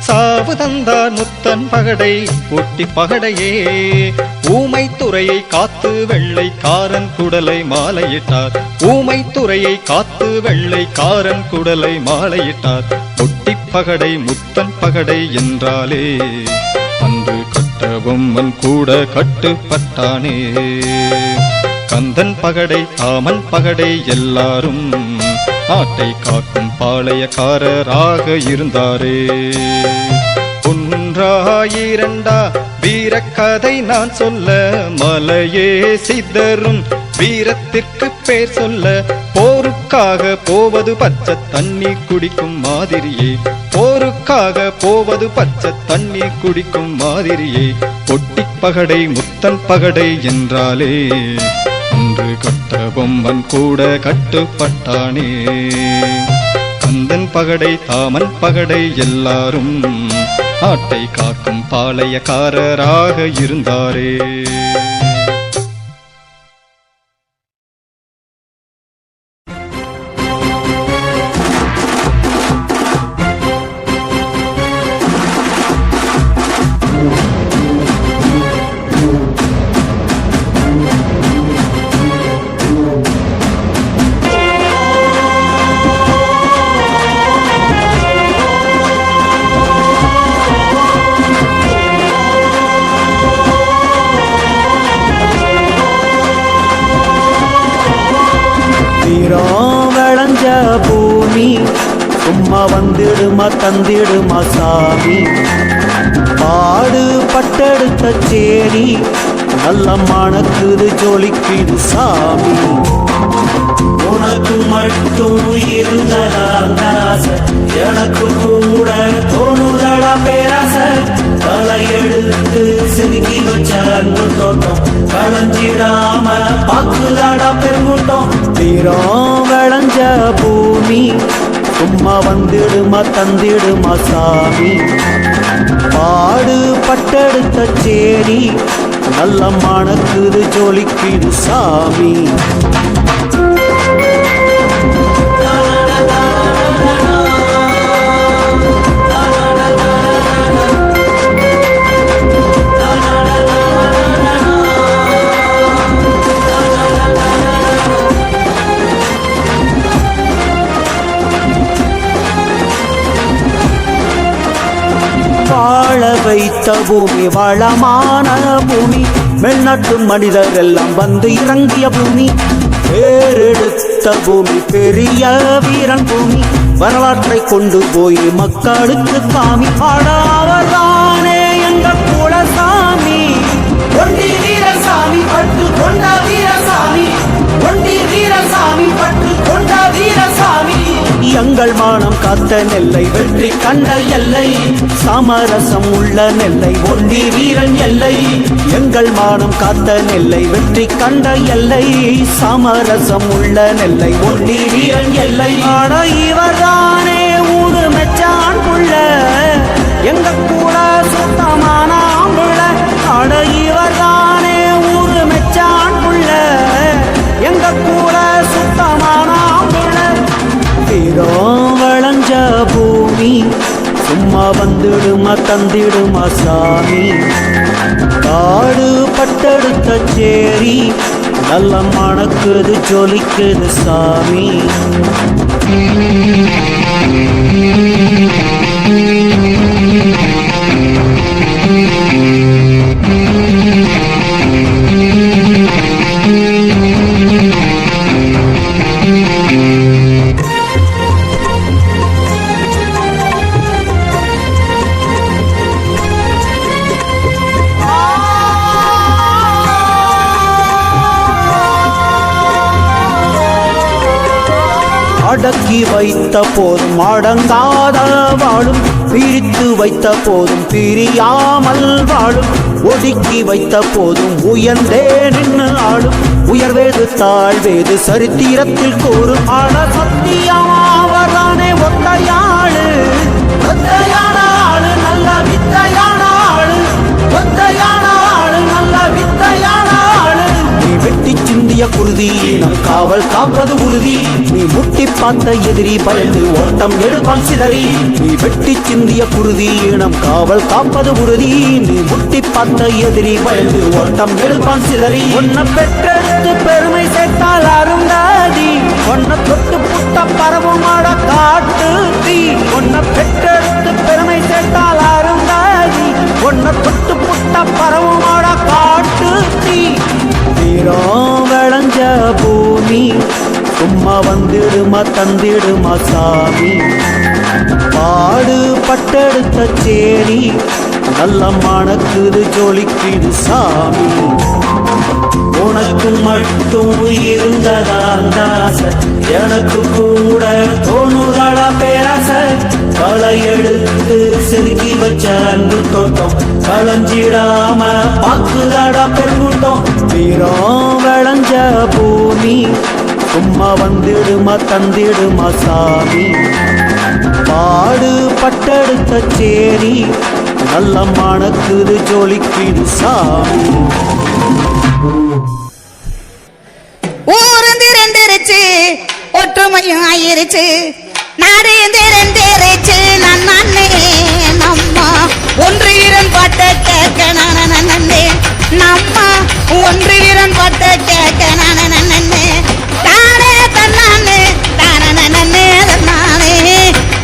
I: சாவு தந்தார் முத்தன் பகடை பொட்டி பகடையே. ஊமை துறையை காத்து வெள்ளை காரன் குடலை மாலையிட்டார், ஊமை துறையை காத்து வெள்ளை காரன் குடலை மாலையிட்டார். பொட்டி பகடை முத்தன் பகடை என்றாலே அன்று கட்ட பொம்மன் கூட கட்டுப்பட்டானே. கந்தன் பகடை தாமன் பகடை எல்லாரும் நாட்டை காக்கும் பாளையக்காரராக இருந்தாரே. ஒன்றா இரண்டா வீரக்கதை நான் சொல்ல, மலையே சிதறும் வீரத்திற்கு பேர் சொல்ல, போருக்காக போவது பச்சை தண்ணீர் குடிக்கும் மாதிரியே, போருக்காக போவது பச்சை தண்ணீர் குடிக்கும் மாதிரியே. பொட்டிப் பகடை முத்தன் பகடை என்றாலே அன்று கட்ட பொம்மன் கூட கட்டுப்பட்டானே. கந்தன் பகடை தாமன் பகடை எல்லாரும் நாட்டை காக்கும் பாளையக்காரராக இருந்தாரே.
E: விளைஞ்ச பூமி சும்மா வந்துடுமா தந்திடுமா சாமி. பாடு பட்டெடுத்த சேரி நல்ல மணக்குது ஜொலிக்குது சாமி. உனக்கு மட்டும் இருந்ததா எனக்கு கூட தோணுதடா பேராச தலையெடுத்து செதுக்கி வச்ச தோட்டம் களஞ்சிடாம பாக்குதாடா பெருங்கூட்டம் வீரம் விளைஞ்ச பூமி சும்மா வந்துடுமா தந்திடுமா சாமி பாடு பட்டெடுத்த சேரி நல்ல மணக்குது ஜொலிக்குது சாமி வாழ வைத்த பூமி வளமான பூமி வெளிநாட்டு மனிதர் எல்லாம் வந்து இறங்கிய பூமி பேரெடுத்த பூமி பெரிய வீரன் பூமி வரலாற்றை கொண்டு போய் மக்களுக்கு காமி பாடாவதானே எங்க குலசாமி ஒண்டி வீரசாமி பட்டு கொண்ட வீரசாமி ஒண்டி வீரசாமி பட்டு கொண்ட வீரசாமி எங்கள் மானம் காத்த நெல்லை வெற்றி கண்ட எல்லை சமரசம் உள்ள நெல்லை ஒண்டி வீரன் எல்லை எங்கள் மானம் காத்த நெல்லை வெற்றி கண்ட எல்லை சமரசம் உள்ள நெல்லை ஒண்டி வீரன் எல்லை ஆட இவர்தானே ஊடு மெச்சான் புள்ள எங்க கூட சுத்தமான புள்ள ஆட இவர்தானே ஊடு மெச்சான் புள்ள எங்க கூட சுத்தமான வீரம் வளைஞ்ச பூமி சும்மா வந்துடுமா தந்திடுமா சாமி காடு பட்டெடுத்த சேரி நல்ல மணக்குது ஜொலிக்குது சாமி அடக்கி வைத்த போதும் அடங்காத வாழும் பிரித்து வைத்த போதும் பிரியாமல் வாழும் ஒடுக்கி வைத்த போதும் உயர்ந்தே நின்று ஆளும் உயர்வேது தாழ்வேது சரித்திரத்தில் கூறும் ஆட சத்தியமாவதானே ஒத்தையாளு ஒத்தையான ஆளு நல்ல வித்தையான ஆளு ஒத்தையான ஆளு நல்ல வித்தையான ஆளு நீ வெட்டி சிந்திய குருதி நம் காவல் காப்பது உறுதி நீ முட்டி பார்த்த எதிரி பயந்து ஓட்டம் எடுப்பான் சிதறி நீ வெட்டி சிந்திய குருதி நம் காவல் காப்பது உறுதி நீ முட்டி பார்த்த எதிரி பயந்து ஓட்டம் எடுப்பான் சிதறி உன்னை பெற்றெடுத்து பெருமை சேர்த்தால் அருந்தாதி உன்னை தொட்டு புட்ட பரவும் ஆட காட்டு தீ உன்னை பெற்றெடுத்து பெருமை சேர்த்தால் அருந்தாதி உன்னை தொட்டு புட்ட பரவும் ஆட காட்டு தீ வீரம் விளைஞ்ச பூமி சும்மா வந்துடுமா தந்திடுமா சாமி பாடு பட்டெடுத்த சேரி நல்ல மணக்குது ஜொலிக்குது சாமி உனக்கு மட்டும் இருந்ததாச எனக்கு கூட தோணுதடா பேராச களை எடுத்து செதுக்கி வச்ச அன்பு தோட்டம் களஞ்சிடாம பாக்குதாடா பெருங்கூட்டம் வீரம் விளைஞ்ச பூமி சும்மா வந்துடுமா தந்திடுமா சாமி பாடு பட்டெடுத்த சேரி நல்ல மணக்குது ஜொலிக்குது சாமி
J: ஊர்ந்திருந்துருச்சு ஒற்றுமையும் ஆயிருச்சு நாடு திறந்திருச்சு நன்னே நம்ம ஒன்று வீரன் பாட்ட கேட்க நன்னே நம்ம ஒன்று வீரன் பாட்ட கேட்க நன்னே தானே தன்னானே தானே நன்னே தன்னானே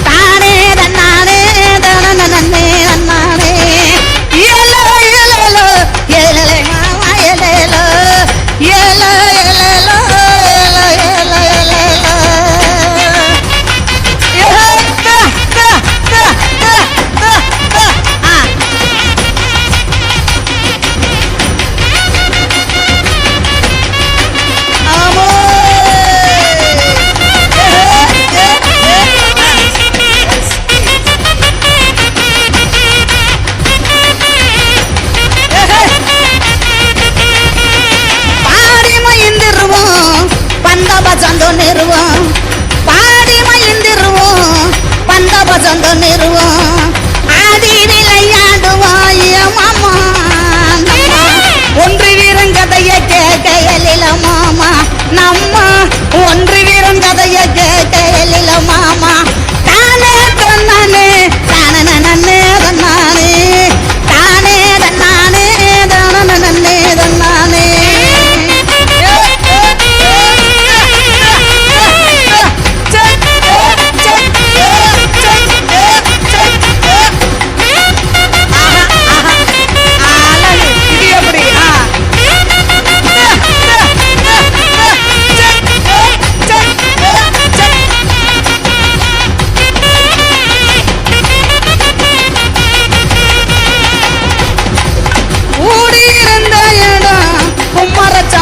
J: தானே தன்னானே தானே நன்னே நன்னானே ஏலோ ஏலோ ஏலே மாமா ஏலேலோ ஏலோ ஏலேலோ ஏலோ ஏலோ ஏலோ நாங்க நிறுவோம் ஆடி விளையாடுவோம் மாமா ஒன்று வீரங்கதைய கேட்கையில மாமா நம்ம ஒன்று வீரங்கதைய கேட்கையில மாமா தானே தன்னானே தானே நன்னே தன்னானே தானே தன்னானே தானே நன்னே தன்னானே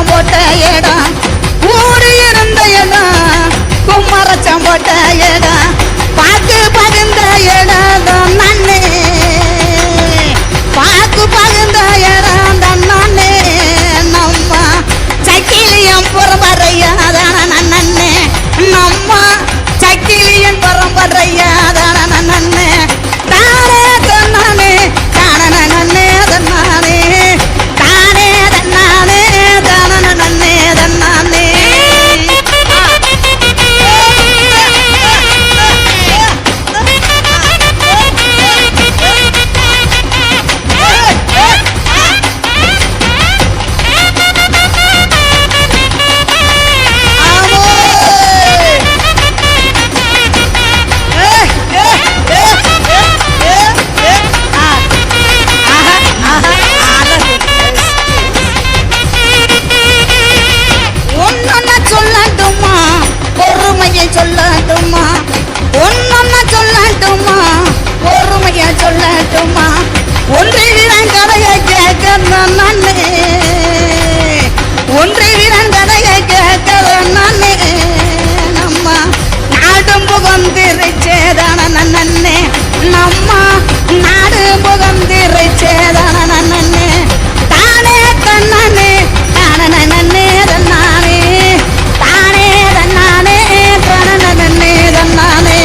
J: போட்ட இடம் ஊடு இருந்த இடம் கும்மரச்சம் போட்ட இடம் பாக்கு பகுந்த இடம் தான் நன்னே பாக்கு பகுந்த இடம் தான் நன்னே நம்ம சக்கிலியம் பரம்பரையாதான நன்னே நம்ம சக்கிலியன் பரம்பரையாதான நன்னே தானே தன்னானே தானே நன்னே தன்னானே தானே தன்னானே நன்னே தன்னானே சொல்லட்டுமா ஒன்னொன்ன சொல்லட்டுமா பொறுமையா சொல்லட்டுமா ஒன்று வீரன் கதையை கேட்க நானே ஒன்று வீரன் கதையை கேட்க நானே நம்ம நாடும் புகந்திருச்சேதான நன்னே நம்ம நாடு புகந்திருச்சேதான நன்னே தானே தன்னானே தானே நன்னே தன்னானே தானே தன்னானே தன்னே தன்னானே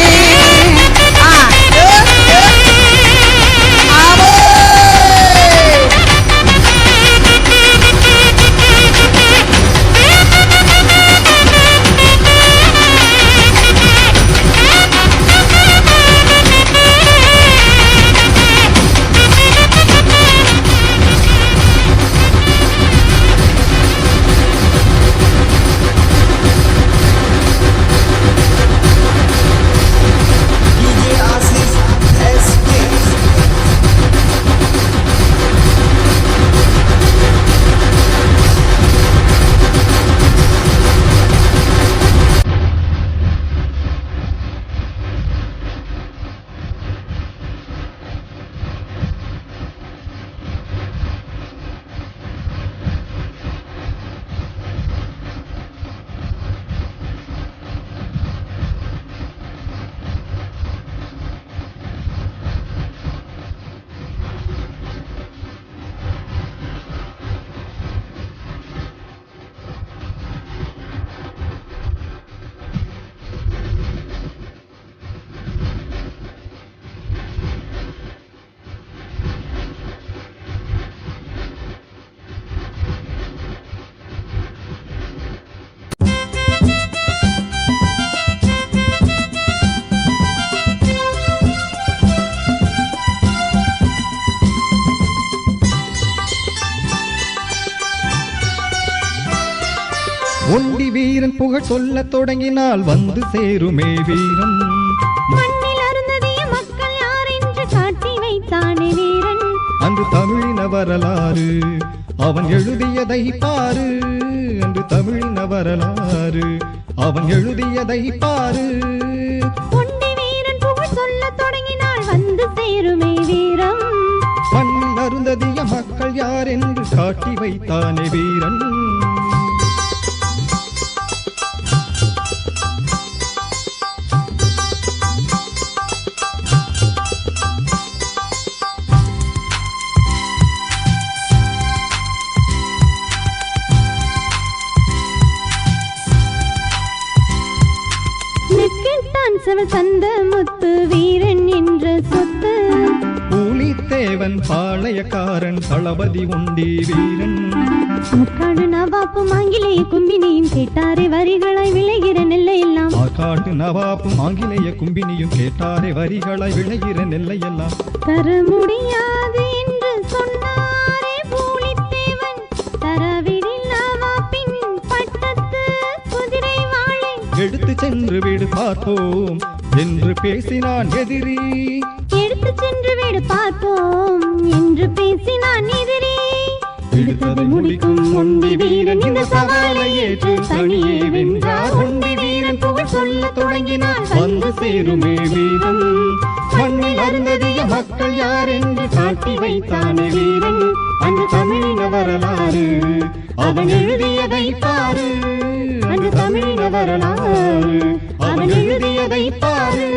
I: ஒண்டி வீரன் புகழ் சொல்ல தொடங்கினால் வந்து சேருமே வீரன்
H: மண்ணில் அருந்ததிய மக்கள் யார் என்று காட்டி வைத்தானே வீரன்
I: அன்று தமிழின வரலாறு அவன் எழுதியதை பாரு அன்று தமிழின வரலாறு அவன் எழுதியதை பாரு
H: ஒண்டி வீரன் புகழ் சொல்ல தொடங்கினால் வந்து சேருமே வீரம்
I: மண்ணில் அருந்ததிய மக்கள் யார் என்று காட்டி வைத்தானே வீரன்
H: செவல் தந்த முத்து வீரன் என்று
I: புலித்தேவன் பாளையக்காரன் தளபதி உண்டி வீரன்
H: முக்காடு நவாப்பும் ஆங்கிலேய கும்பினியும் கேட்டாரே வரிகளாய் விளைகிற நெல்லையெல்லாம்
I: ஆக்காட்டு நவாப்பும் ஆங்கிலேய கும்பினியும் கேட்டாரே வரிகளாய் விளைகிற நெல்லையெல்லாம்
H: தர முடியாது என்று சொன்னாரே புலித்தேவன் தரவிடில் நவாப்பின் பட்டத்து குதிரை வாழை
I: எடுத்து சென்று வீடு பார்ப்போம் என்று பேசினான் எதிரி
H: எடுத்து சென்று வீடு பார்ப்போம் என்று பேசினான் எதிரி
I: எடுத்ததை முடிக்கும் ஒண்டி வீரன் இந்த சவாலை ஏற்று தனியே வென்றார் ஒண்டி வீரன் புகழ் சொல்ல தொடங்கினார் வந்து சேருமே வீரன் மண்ணில் அருந்ததிய மக்கள் யார் என்று காட்டி வைத்தானே வீரன் அந்த தமிழின வரலாறு அவன் எழுதியதை பாரு அந்த தமிழின வரலாறு அவன் எழுதியதை பாரு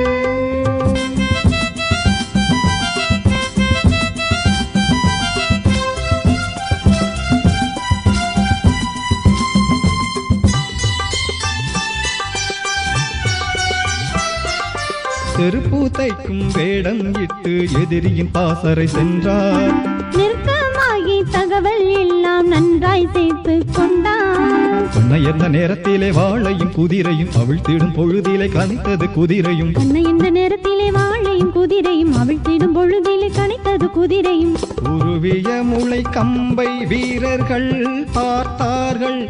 I: செருப்பு தைக்கும் வேடம் இட்டு எதிரியின் பாசறை சென்றார்
H: நெருக்கமாகி தகவல் எல்லாம் நன்றாய் சேர்த்து கொண்டார்
I: சொன்ன எந்த நேரத்திலே வாழையும் குதிரையும் அவிழ்த்திடும் பொழுதிலே கணித்தது குதிரையும்
H: சொன்ன எந்த நேரத்திலே வாழையும் குதிரையும் அவிழ்த்திடும் பொழுதிலே கணித்தது குதிரையும்
I: உருவிய முளை கம்பை வீரர்கள் பார்த்தார்கள்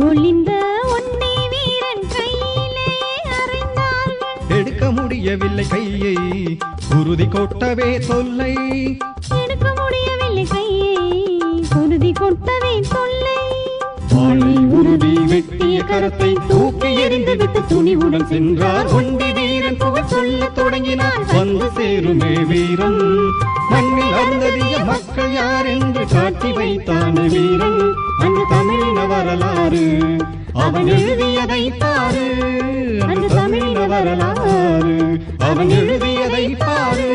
H: ஒளிந்த ஒன்னை வீரன் கையிலே அறைந்தார்கள்
I: எடுக்க முடியவில்லை கையை குருதி கொட்டவே தொல்லை
H: எடுக்க முடியவில்லை கையை குருதி கொட்டவே தொல்லை
I: வாளை உருவி வெட்டிய கரத்தை தூக்கி எறிந்து விட்டு துணிவுடன் சென்றார் ஒண்டி வீரன் புகழ் சொல்ல தொடங்கினார் வந்து சேருமே வீரன் மண்ணில் அருந்ததிய மக்கள் யார் என்று காட்டி வைத்தான வீரன் அந்த தமிழின வரலாறு அவன் எழுதியதை பாரு அந்த தமிழின வரலாறு அவன் எழுதியதை பாரு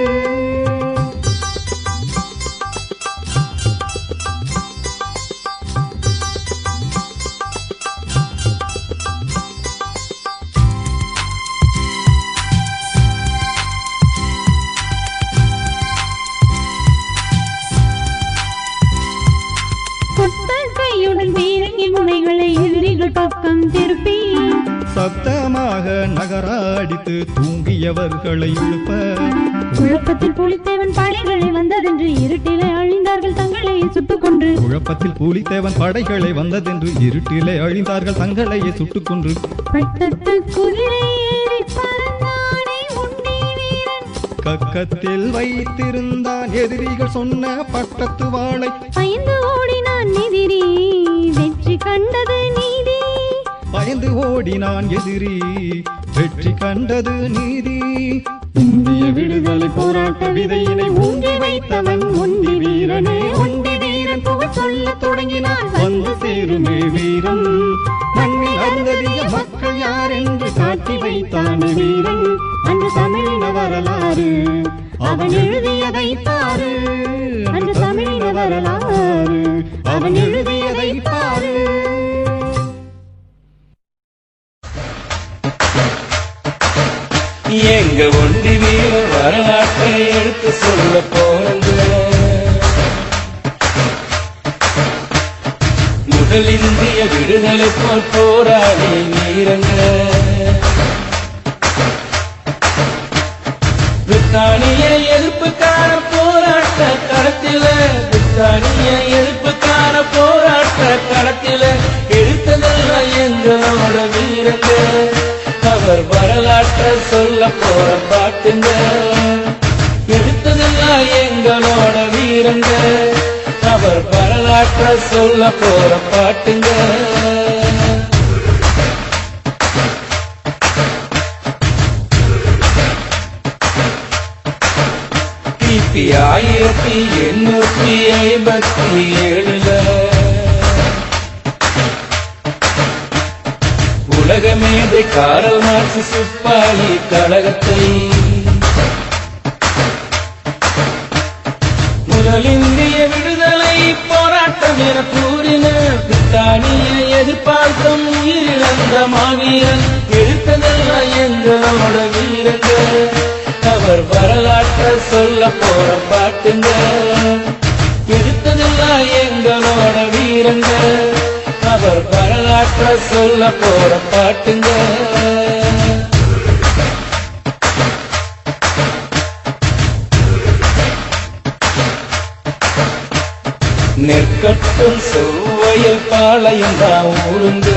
H: பக்கம் திருப்பி
I: சத்தமாக நகராடித்து தூங்கியவர்களை எழுப்ப
H: குழப்பத்தில் புலித்தேவன் படைகளை வந்ததென்று இருட்டிலே அழிந்தார்கள் தங்களையே சுட்டுக் கொன்று
I: குழப்பத்தில் புலித்தேவன் படைகளை வந்ததென்று இருட்டிலே அழிந்தார்கள் தங்களையே சுட்டுக் கொன்று
H: பட்டத்து குதிரை ஏறி பறந்தானே உண்டி வீரன்
I: கக்கத்தில் வைத்திருந்தான் எதிரிகள் சொன்ன பட்டத்து வாளை
H: பயந்து ஓடினான் எதிரி வெற்றி கண்டது நீதி
I: பயந்து ஓடினான் எதிரி வெற்றி கண்டது நீதி இந்திய விடுதலை போராட்ட விதையினை ஊன்றி வைத்தவன் ஒண்டி வீரனே ஒண்டி வீரன் புகழ் சொல்ல தொடங்கினான் வந்து சேருமே வீரன் மண்ணில் அருந்ததிய மக்கள் யார் என்று காட்டி வைத்தானே வீரன் அந்த தமிழின வரலாறு அவன் எழுதியதை பாரு அந்த தமிழின வரலாறு அவன் எழுதியதை பாரு
C: எங்க ஒண்டி வீர வரலாற்றை எடுத்து சொல்ல போறங்க முதல் இந்திய விடுதலை போல் போராடி வீரங்க பிரித்தானிய எதிர்ப்புக்கான போராட்ட களத்தில பிரித்தானிய எதிர்ப்புக்கான போராட்ட களத்தில எடுத்ததெல்லாம் எங்களோட வீரங்க அவர் வரலாற்றை சொல்ல போற பாட்டுங்க எடுத்ததெல்லாம் எங்களோட வீரங்க அவர் வரலாற்றை சொல்ல போற பாட்டுங்க கிபி 1857 உலக மேதை காரல் மார்க்ஸ் சிப்பாளி கழகத்தை முதல் இந்திய விடுதலை போராட்டம் என கூறின பிரித்தானிய எதிர்பார்க்கும் உயிரிழந்த மாவீரன் எடுத்ததெல்லாம் எங்களோட வீரங்க அவர் வரலாற்றை சொல்ல போற பாட்டுங்க எங்களோட வீரங்க அவர் வரலாற்ற சொல்ல போற பாட்டுங்க நெற்கட்டும் செவ்வையில் பாளையம் தான் ஊருங்க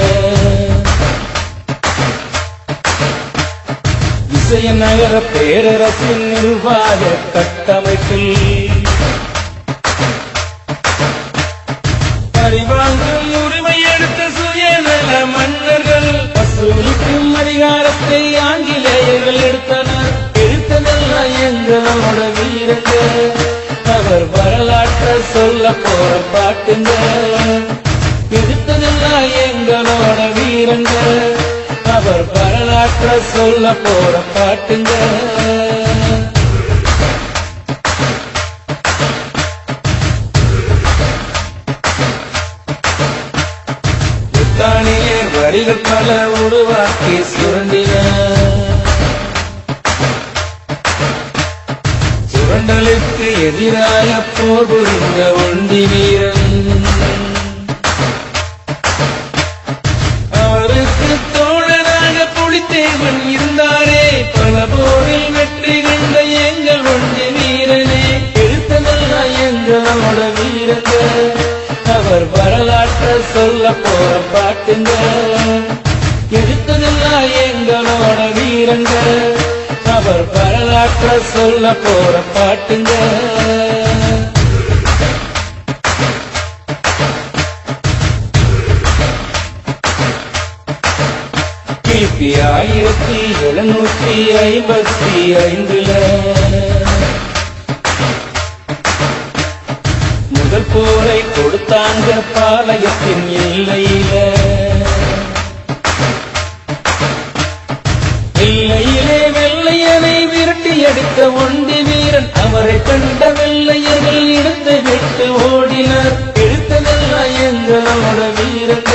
C: விசய நகர பேரரசின் நிர்வாக கட்டமைப்பில் பரிவாங்கும் உரிமை எடுத்த சுயநல மன்னர்கள் வசூலிக்கும் அதிகாரத்தை ஆங்கிலேயர்கள் எடுத்தனர் எடுத்ததெல்லாம் எங்களோட வீரங்க அவர் வரலாற்ற சொல்ல போற பாட்டுங்க எடுத்ததெல்லாம் எங்களோட வீரங்க அவர் வரலாற்ற சொல்ல போற பாட்டுங்க தானியர் வரிகள் பல உருவாக்கி சுரண்டின சுரண்டலுக்கு எதிராக போர் புரிந்த ஒண்டி வீரன் அவருக்கு தோழராக புலித்தேவன் இருந்தாரே பல போரில் வெற்றி கண்ட எங்கள் ஒண்டி வீரனே எடுத்ததெல்லாம் எங்களோட வீரங்க அவர் வரலாற்ற சொல்ல போற பாட்டுங்க எடுத்ததெல்லாம் எங்களோட வீரங்க அவர் வரலாற்ற சொல்ல போற பாட்டுங்க கிபி 1755 முதல் போரை கொடுத்தாங்க பாளையத்தின் எல்லையிலே வெள்ளையனை விரட்டி அடித்த ஒண்டி வீரன் அவரை கண்ட வெள்ளையர்கள் எடுத்து விட்டு ஓடினர் எடுத்ததெல்லாம் எங்களோட வீரங்க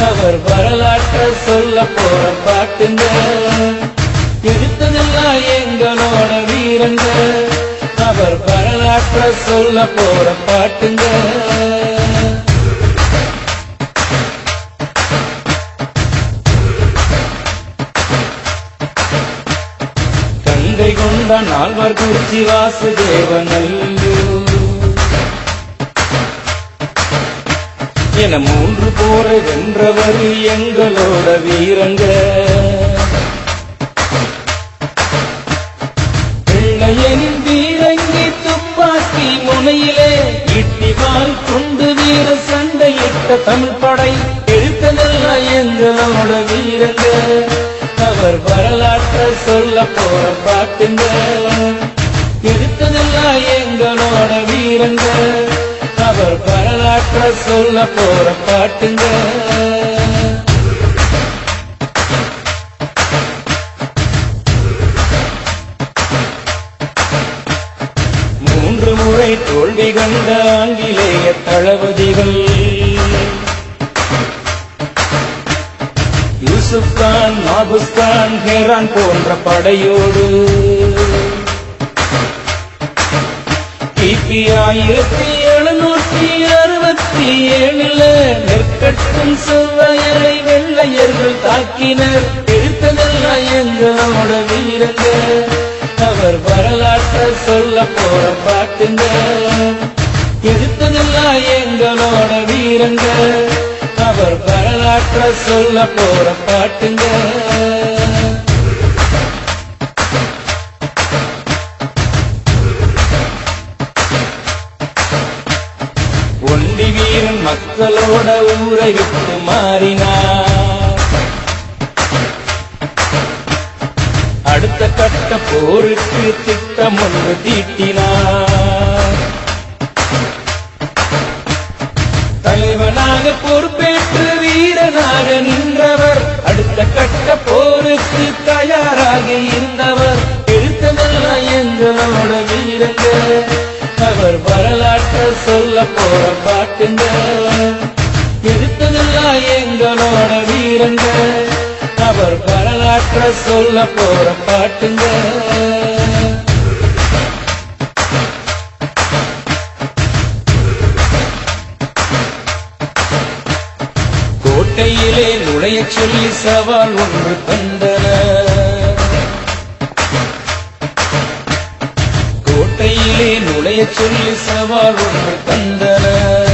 C: அவர் வரலாற்ற சொல்ல போற பாட்டுங்க எடுத்ததெல்லாம் எங்களோட வீரங்க அவர் வரலாற்ற சொல்ல போற பாட்டுங்க கங்கை கொண்ட நால்வர் குறிச்சி வாசுதேவநல்லூர் என 3 போரை வென்றவர் எங்களோட வீரங்க வெள்ளையனின் வீரங்கி துப்பாக்கி முனையிலே இட்டிவால் கொண்டு வீர சண்டையிட்ட தமிழ் படை எடுத்ததெல்லாம் எங்களோட வீரங்க அவர் வரலாற்ற சொல்ல போற பாட்டுங்க எடுத்ததெல்லாம் எங்களோட வீரங்க அவர் வரலாற்ற சொல்ல போற பாட்டுங்க முறை தோல்வி கண்ட ஆங்கிலேய தளபதிகள் யூசுப் கான் மாபுஸ் கான் ஹேரான் போன்ற படையோடு கிபி 1767 நெற்கட்டும் செவ்வையரை வெள்ளையர்கள் தாக்கினர் எடுத்ததெல்லாம் எங்களோட வீரங்க அவர் வரலாற்ற சொல்ல போற பாட்டுங்க எடுத்ததெல்லாம் எங்களோட வீரங்க அவர் வரலாற்ற சொல்ல போற பாட்டுங்க ஒண்டி வீரன் மக்களோட ஊரை விட்டு மாறினார் அடுத்த கட்ட போருக்கு திட்டம் ஒன்று தீட்டினார் தலைவனாக பொறுப்பேற்று வீரனாக நின்றவர் அடுத்த கட்ட போருக்கு தயாராக இருந்தவர் எடுத்ததெல்லாம் எங்களோட வீரங்க அவர் வரலாற்ற சொல்ல போற பாட்டுங்க எடுத்ததெல்லாம் எங்களோட வீரங்க அவர் வரலாற்ற சொல்ல போற பாட்டுங்க கோட்டையிலே நுழைய சொல்லி சவால் ஒன்று தந்தனர். கோட்டையிலே நுழைய சொல்லி சவால் ஒன்று தந்தனர்.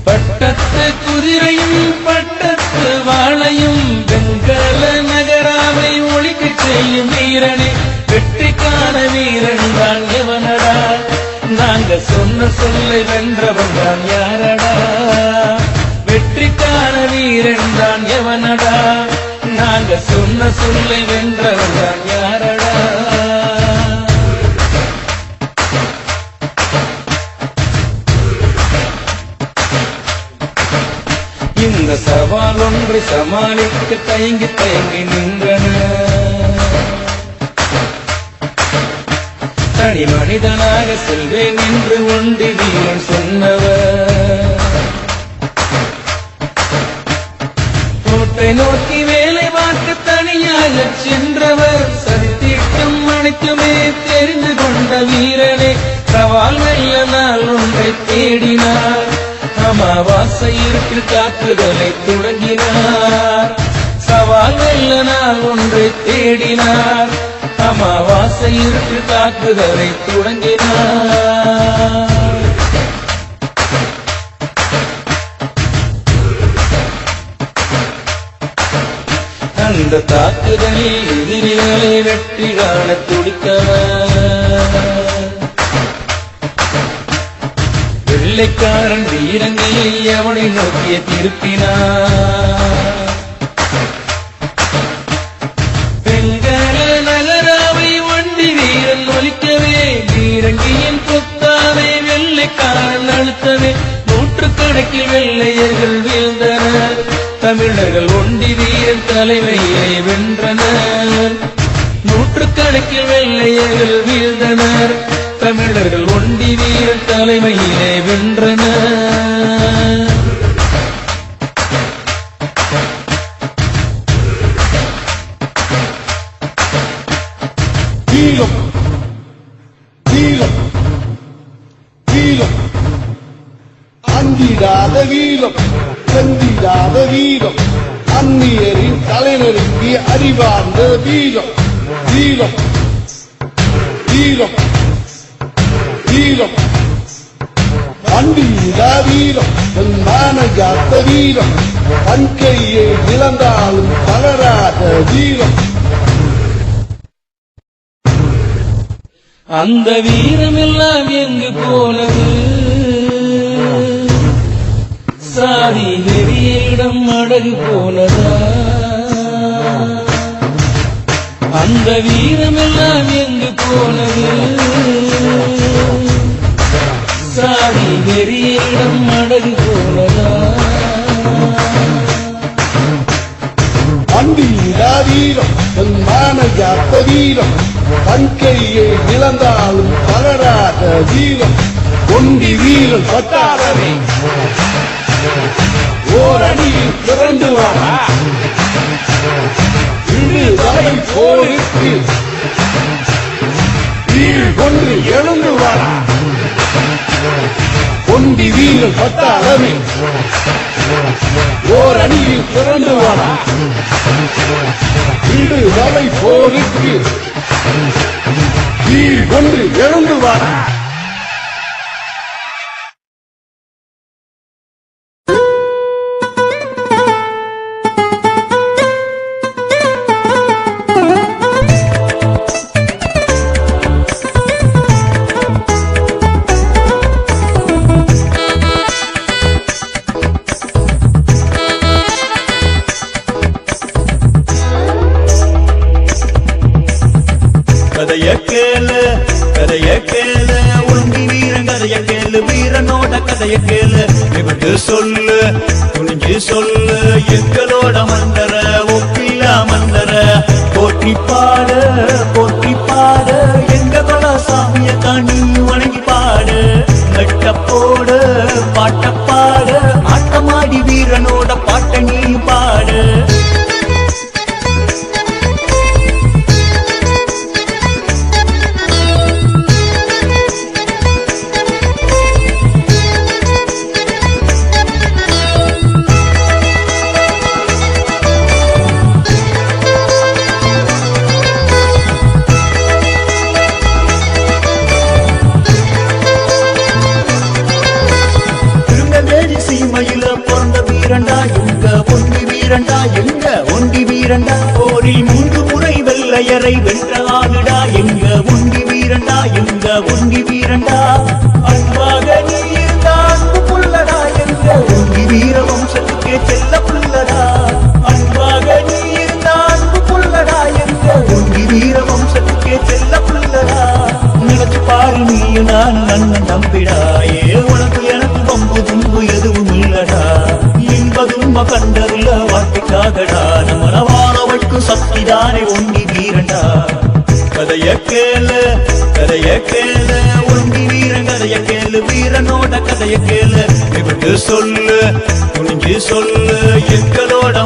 C: பட்டத்து குதிரையும் பட்டத்து வாளையும் வெங்கல நகராவை ஒழிக்கச் செய்யும் வீரனே, வெற்றிக்கான வீரன் தான் எவனடா? நாங்க சொன்ன சொல்லை வென்றவன் தான் யாரடா? வெற்றிக்கான வீரன் தான் எவனடா? நாங்க சொன்ன சொல்லை வென்றவன் தான் யாரடா? இந்த சவால் ஒன்றை சமாளிக்க தயங்கி தயங்கி நின்றனர். தனி மனிதனாக செல்வேன் என்று ஒண்டி வீரன் சொன்னவர். கோட்டை நோக்கி வேலை பார்க்க தனியாக சென்றவர். சதித்திட்டம் அனைத்துமே தெரிந்து கொண்ட வீரனே, சவால் வெல்ல நாள் ஒன்றை தேடினார். அமாவாசை இருட்டில் தாக்குதலை தொடங்கினார். சவால் வெல்ல நாள் ஒன்றை தேடினார். அமாவாசை இருட்டில் தாக்குதலை தொடங்கினார். அந்த தாக்குதலில் எதிரிகளை வெற்றி காண துடித்தவர். வெள்ளைக்காரன் வீரங்களை அவனை நோக்கிய திருப்பினார். வெங்கல நகராவை ஒண்டி வீரன் ஒலிக்கவே, வீரங்கியின் கொத்தாவை வெள்ளைக்காரன் அழுத்தவே, நூற்றுக்கணக்கில் வெள்ளையர்கள் வீழ்ந்தனர். தமிழர்கள் ஒண்டி வீரன் தலைமையை வென்றனர். நூற்றுக்கணக்கில் வெள்ளையர்கள் வீழ்ந்தனர். தமிழர்கள் ஒண்டி வீரன் தலைமையிலே வென்றனர்.
G: வீரம் வீரம் வீரம், அந்திடாத வீரம், செந்திடாத வீரம், அந்நியரின் தலைநெருங்கி அறிவார்ந்த வீரம். வீரம் வீரம் வீரம், அண்டியிடா வீரம், மான காத்த வீரம், தன் கையை இழந்தாலும் தளராத வீரம்.
C: அந்த வீரமெல்லாம் எங்கு போனது? சாதி வெறியிடம் அடகு போனதா? அந்த வீரமெல்லாம் எங்கு போனது? சாதி வெறியிடம் அடகு போனதா?
G: அண்டியிடா வீரம், மான காத்த வீரம், தன் கையை இழந்தாலும் தளராத வீரம். ஒண்டி வீரன் பட்டாளமே, ஓர் அணியில் திரண்டு வாடா, விடுதலை போருக்கு வீடு கொண்டு எழுந்து வாடா. ஒண்டி வீரன் பட்டாளமே, ஓர் அணியில் திரண்டு வாடா, விடுதலை போருக்கு வீடு கொண்டு எழுந்து வாடா.
A: கதைய கேளு கதைய கேளு, ஒண்டி வீரன் கதைய கேளு, வீரனோட கதைய கேளு. நிமிர்ந்து சொல்லு, துணிஞ்சு சொல்லு, எங்களோட மந்தர ஒப்பில்லா மந்தர. போற்றி பாடு போற்றி பாடு, எங்க கொல சாமிய கண்ணி வணங்கி பாடு. கட்டப்போடு பாட்டப்பாடு, ஆட்டமாடி வீரனோட பாட்ட நீ பாடு. வீரண்டா போரில் 3 முறை வெள்ளையரை வென்றாடுடா எங்க ஒண்டி வீரண்டா எங்க ஒண்டி வீரண்டா அன்பாக நீ இருந்தா அன்பு புள்ளடா எங்க ஒண்டி வீர வம்சத்துக்கே செல்ல புள்ளடா அன்பாக நீ இருந்தா அன்பு புள்ளடா எங்க ஒண்டி வீர வம்சத்துக்கே செல்ல புள்ளடா நினைச்சு பாரு நீயும் நான் அண்ணன் தம்பிடாயே உனக்கு எனக்கு பம்பு தும்பு எதுவும் இல்லடா இன்பதும்ப கண்டதுல வாட்டிக்காகடா நம்மள வாழ வைக்கும் சக்திதானே ஒண்டி வீரண்டா கதைய கேளு ஒண்டி வீரன் கதைய கேளு வீரனோட கதைய கேளு விட்டு சொல்லு துணிஞ்சு சொல்லு எங்களோட